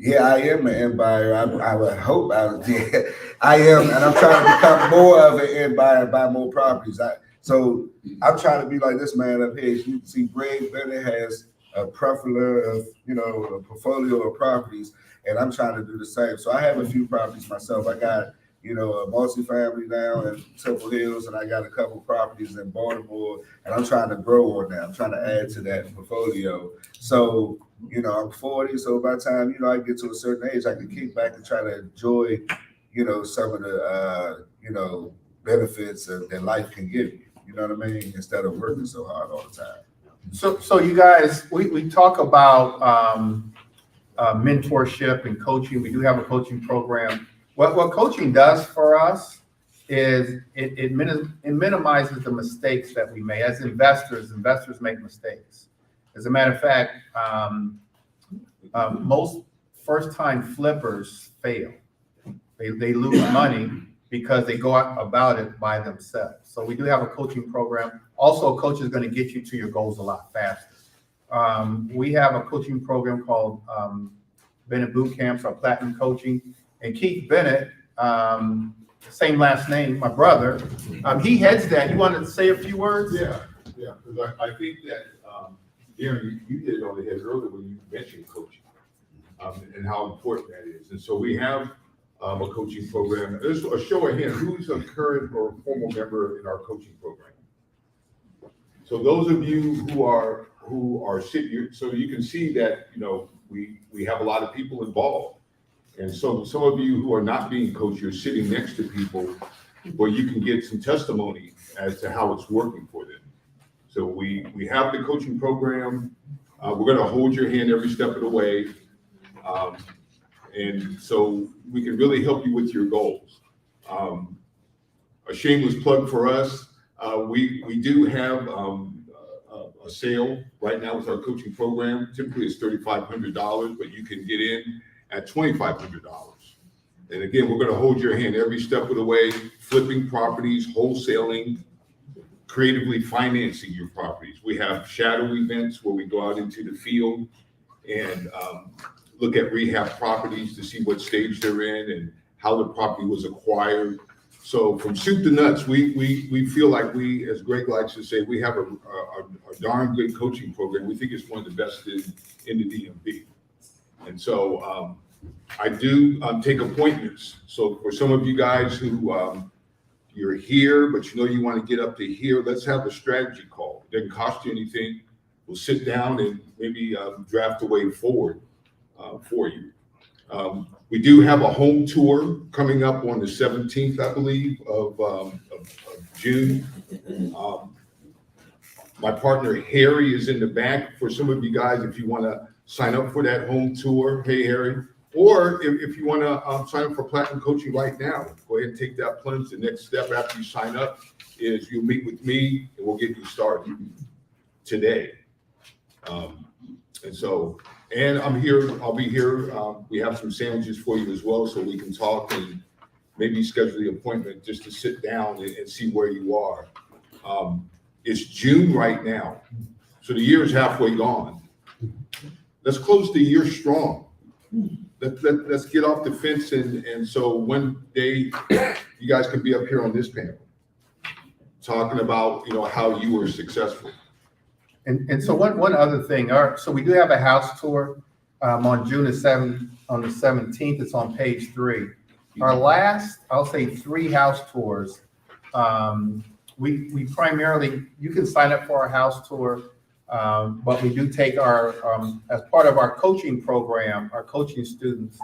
Yeah, I am an end buyer. I would hope I am, and I'm trying to become more of an end buyer and buy more properties. So I'm trying to be like this man up here. You can see Greg Bennett has a plethora of, a portfolio of properties, and I'm trying to do the same. So I have a few properties myself. I got, a multifamily now in Temple Hills, and I got a couple properties in Baltimore, and I'm trying to grow on that. I'm trying to add to that portfolio. So, I'm 40, so by the time, I get to a certain age, I can kick back and try to enjoy, some of the, benefits that life can give you. You know what I mean? Instead of working so hard all the time. So you guys, we talk about mentorship and coaching. We do have a coaching program. What coaching does for us is it minimizes the mistakes that we make. As investors make mistakes. As a matter of fact, most first-time flippers fail. They lose money because they go out about it by themselves. So we do have a coaching program. Also, a coach is going to get you to your goals a lot faster. We have a coaching program called Bennett Boot Camps or Platinum Coaching. And Keith Bennett, same last name, my brother, he heads that. You wanted to say a few words? Yeah, because I think that, Darren, you hit it on the head earlier when you mentioned coaching and how important that is. And so we have a coaching program. There's a show of hands. Who's a current or former member in our coaching program? So those of you who are sitting, so you can see that, we have a lot of people involved. And so some of you who are not being coached, you're sitting next to people where you can get some testimony as to how it's working for them. So we have the coaching program. We're going to hold your hand every step of the way. And so we can really help you with your goals. A shameless plug for us. We do have a sale right now with our coaching program. Typically it's $3,500, but you can get in at $2,500. And again, we're going to hold your hand every step of the way, flipping properties, wholesaling, creatively financing your properties. We have shadow events where we go out into the field and look at rehab properties to see what stage they're in and how the property was acquired. So from soup to nuts, we feel like we, as Greg likes to say, we have a darn good coaching program. We think it's one of the best in the DMV. And so I do take appointments. So for some of you guys who you're here, but you want to get up to here, let's have a strategy call. It doesn't cost you anything. We'll sit down and maybe draft a way forward for you. We do have a home tour coming up on the 17th, I believe, of June. My partner Harry is in the back. For some of you guys, if you want to sign up for that home tour, hey Harry. Or if you want to sign up for Platinum Coaching right now, go ahead and take that plunge. The next step after you sign up is you'll meet with me and we'll get you started today. And I'm here, I'll be here. We have some sandwiches for you as well, so we can talk and maybe schedule the appointment just to sit down and see where you are. It's June right now, so the year is halfway gone. Let's close the year strong. Let's get off the fence and so one day you guys can be up here on this panel talking about how you were successful. And so one other thing, so we do have a house tour on June the 7th, on the 17th. It's on page 3. Our last, I'll say 3 house tours we primarily, you can sign up for our house tour, but we do take as part of our coaching program, our coaching students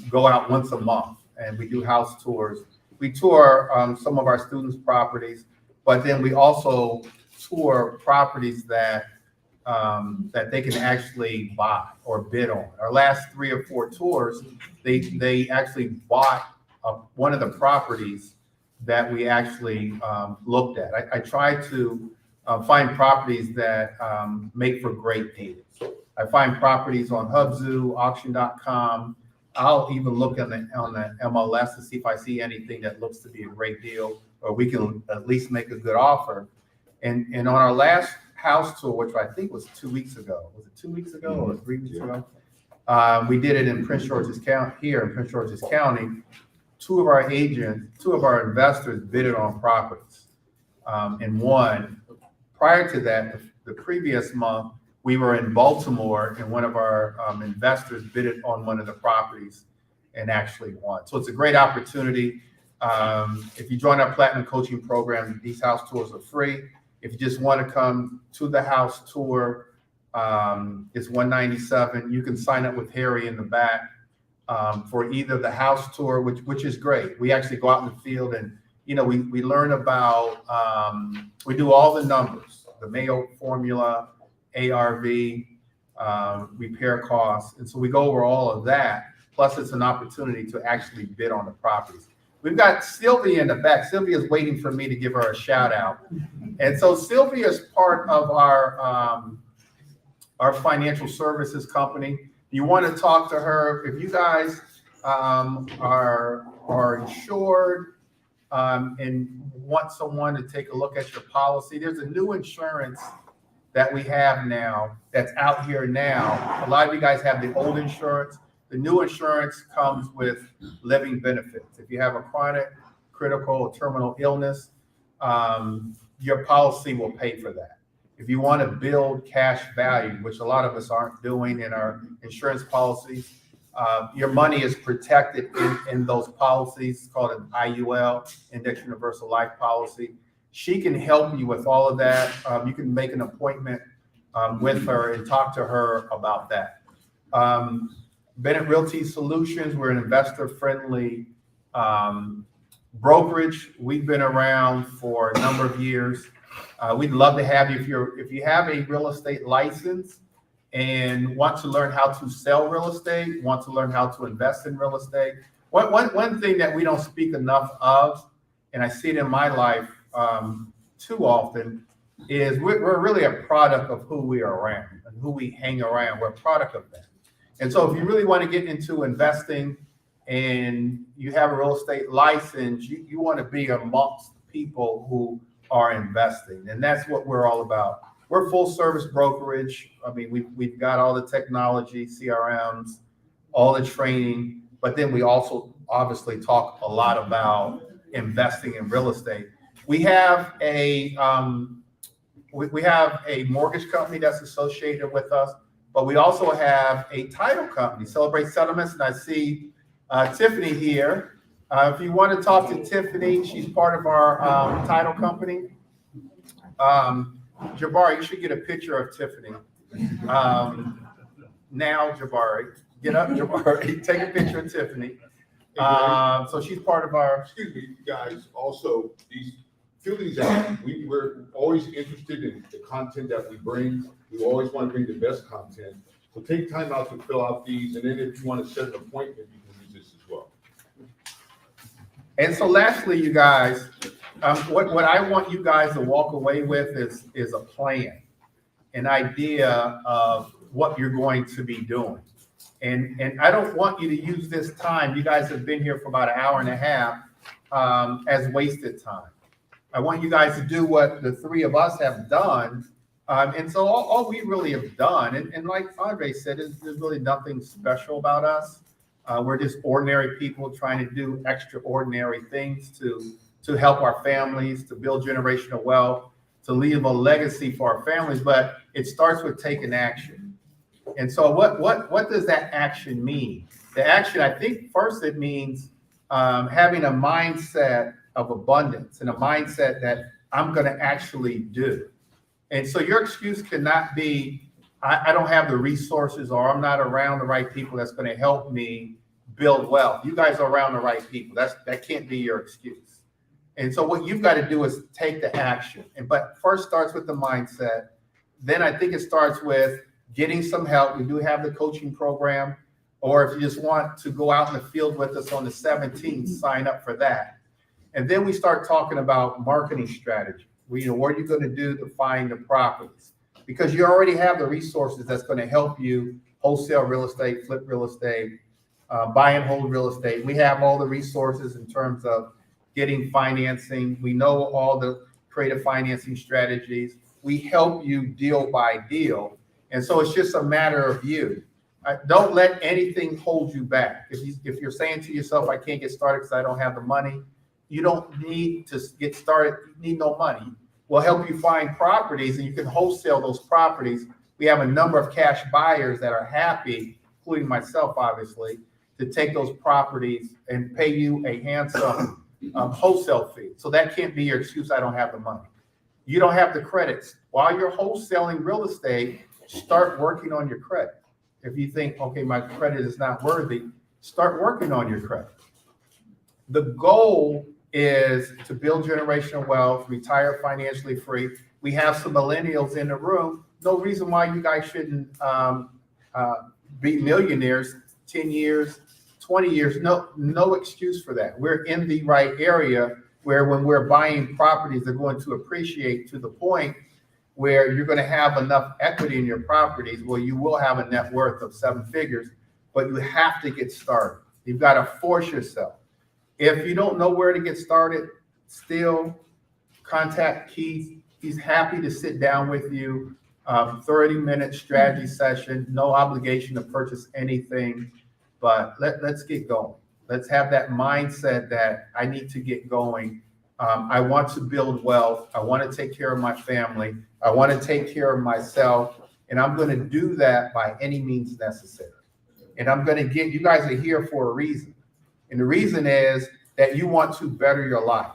go out once a month and we do house tours. We tour some of our students' properties, but then we also tour properties that they can actually buy or bid on. Our last 3 or 4 tours, they actually bought one of the properties that we actually looked at. I try to find properties that make for great deals. I find properties on Hubzu, auction.com. I'll even look on the MLS to see if I see anything that looks to be a great deal, or we can at least make a good offer. And on our last house tour, which I think was 2 weeks ago, was it 2 weeks ago or 3 weeks ago? We did it in Prince George's County, here in Prince George's County. 2 of our agents, 2 of our investors bidded on properties and won. Prior to that, the previous month, we were in Baltimore and one of our investors bidded on one of the properties and actually won. So it's a great opportunity. If you join our Platinum Coaching Program, these house tours are free. If you just want to come to the house tour, it's $197. You can sign up with Harry in the back for either the house tour, which is great. We actually go out in the field and, you know, we learn about, we do all the numbers, the Mayo formula, ARV, repair costs. And so we go over all of that. Plus it's an opportunity to actually bid on the properties. We've got Sylvia in the back. Sylvia's waiting for me to give her a shout out. And so Sylvia is part of our financial services company. You want to talk to her. If you guys are insured and want someone to take a look at your policy, there's a new insurance that we have now that's out here now. A lot of you guys have the old insurance. The new insurance comes with living benefits. If you have a chronic, critical, or terminal illness, your policy will pay for that. If you want to build cash value, which a lot of us aren't doing in our insurance policies, your money is protected in those policies, called an IUL, Index Universal Life Policy. She can help you with all of that. You can make an appointment with her and talk to her about that. Bennett Realty Solutions, we're an investor-friendly brokerage. We've been around for a number of years. We'd love to have you if you have a real estate license and want to learn how to sell real estate, want to learn how to invest in real estate. One thing that we don't speak enough of, and I see it in my life too often, is we're really a product of who we are around and who we hang around. We're a product of that. And so if you really want to get into investing and you have a real estate license, you want to be amongst people who are investing. And that's what we're all about. We're full service brokerage. I mean, we've got all the technology, CRMs, all the training, but then we also obviously talk a lot about investing in real estate. We have a mortgage company that's associated with us, but we also have a title company, Celebrate Settlements, and I see Tiffany here. If you want to talk to Tiffany, she's part of our title company. Jabari, you should get a picture of Tiffany. Now, Jabari, get up, Jabari, take a picture of Tiffany. So she's part of our. Excuse me, guys, also, fill these out. We're always interested in the content that we bring. We always want to bring the best content. So take time out to fill out these, and then if you want to set an appointment, you can use this as well. And so lastly, you guys, what I want you guys to walk away with is a plan, an idea of what you're going to be doing. And I don't want you to use this time, you guys have been here for about an hour and a half, as wasted time. I want you guys to do what the 3 of us have done. And so all we really have done, and like Andre said, there's really nothing special about us. We're just ordinary people trying to do extraordinary things to help our families, to build generational wealth, to leave a legacy for our families. But it starts with taking action. And so what does that action mean? The action, I think first it means having a mindset of abundance and a mindset that I'm going to actually do. And so your excuse cannot be, I don't have the resources or I'm not around the right people that's going to help me build wealth. You guys are around the right people. That can't be your excuse. And so what you've got to do is take the action. But first starts with the mindset. Then I think it starts with getting some help. We do have the coaching program. Or if you just want to go out in the field with us on the 17th, sign up for that. And then we start talking about marketing strategy. What are you going to do to find the properties? Because you already have the resources that's going to help you wholesale real estate, flip real estate, buy and hold real estate. We have all the resources in terms of getting financing. We know all the creative financing strategies. We help you deal by deal. And so it's just a matter of you. Don't let anything hold you back. If you're saying to yourself, I can't get started because I don't have the money, you don't need to get started. You need no money. We'll help you find properties and you can wholesale those properties. We have a number of cash buyers that are happy, including myself, obviously, to take those properties and pay you a handsome wholesale fee. So that can't be your excuse. I don't have the money. You don't have the credits. While you're wholesaling real estate, start working on your credit. If you think, okay, my credit is not worthy, start working on your credit. The goal is to build generational wealth, retire financially free. We have some millennials in the room. No reason why you guys shouldn't be millionaires 10 years, 20 years. No excuse for that. We're in the right area where when we're buying properties, they're going to appreciate to the point where you're going to have enough equity in your properties where you will have a net worth of 7 figures, but you have to get started. You've got to force yourself. If you don't know where to get started, still contact Keith. He's happy to sit down with you. 30-minute strategy session, no obligation to purchase anything, but let's get going. Let's have that mindset that I need to get going. I want to build wealth. I want to take care of my family. I want to take care of myself. And I'm going to do that by any means necessary. And I'm going to get, you guys are here for a reason. And the reason is that you want to better your life.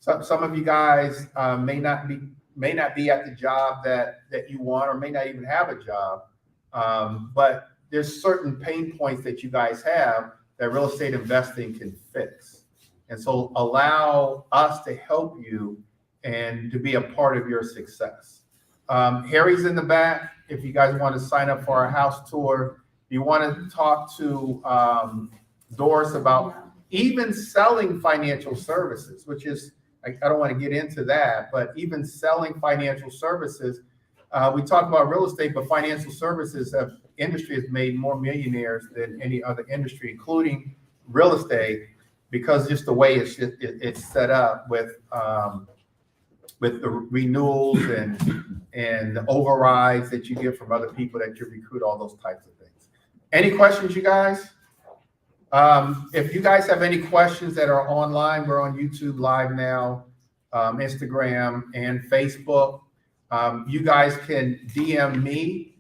Some of you guys may not be at the job that you want, or may not even have a job. But there's certain pain points that you guys have that real estate investing can fix. And so allow us to help you and to be a part of your success. Harry's in the back. If you guys want to sign up for our house tour, you want to talk to Doris about even selling financial services, which is, I don't want to get into that, but even selling financial services. We talk about real estate, but financial services industry has made more millionaires than any other industry, including real estate, because just the way it's set up with the renewals and the overrides that you get from other people that you recruit, all those types of things. Any questions, you guys? If you guys have any questions that are online, we're on YouTube Live now, Instagram and Facebook. You guys can DM me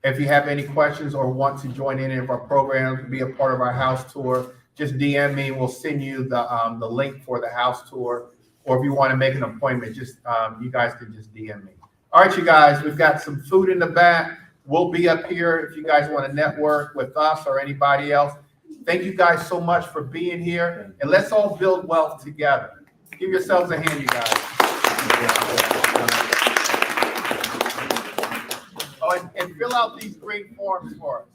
if you have any questions or want to join any of our programs, be a part of our house tour. Just DM me and we'll send you the link for the house tour. Or if you want to make an appointment, just you guys can just DM me. All right, you guys, we've got some food in the back. We'll be up here if you guys want to network with us or anybody else. Thank you guys so much for being here, and let's all build wealth together. Give yourselves a hand, you guys. Oh, and fill out these great forms for us.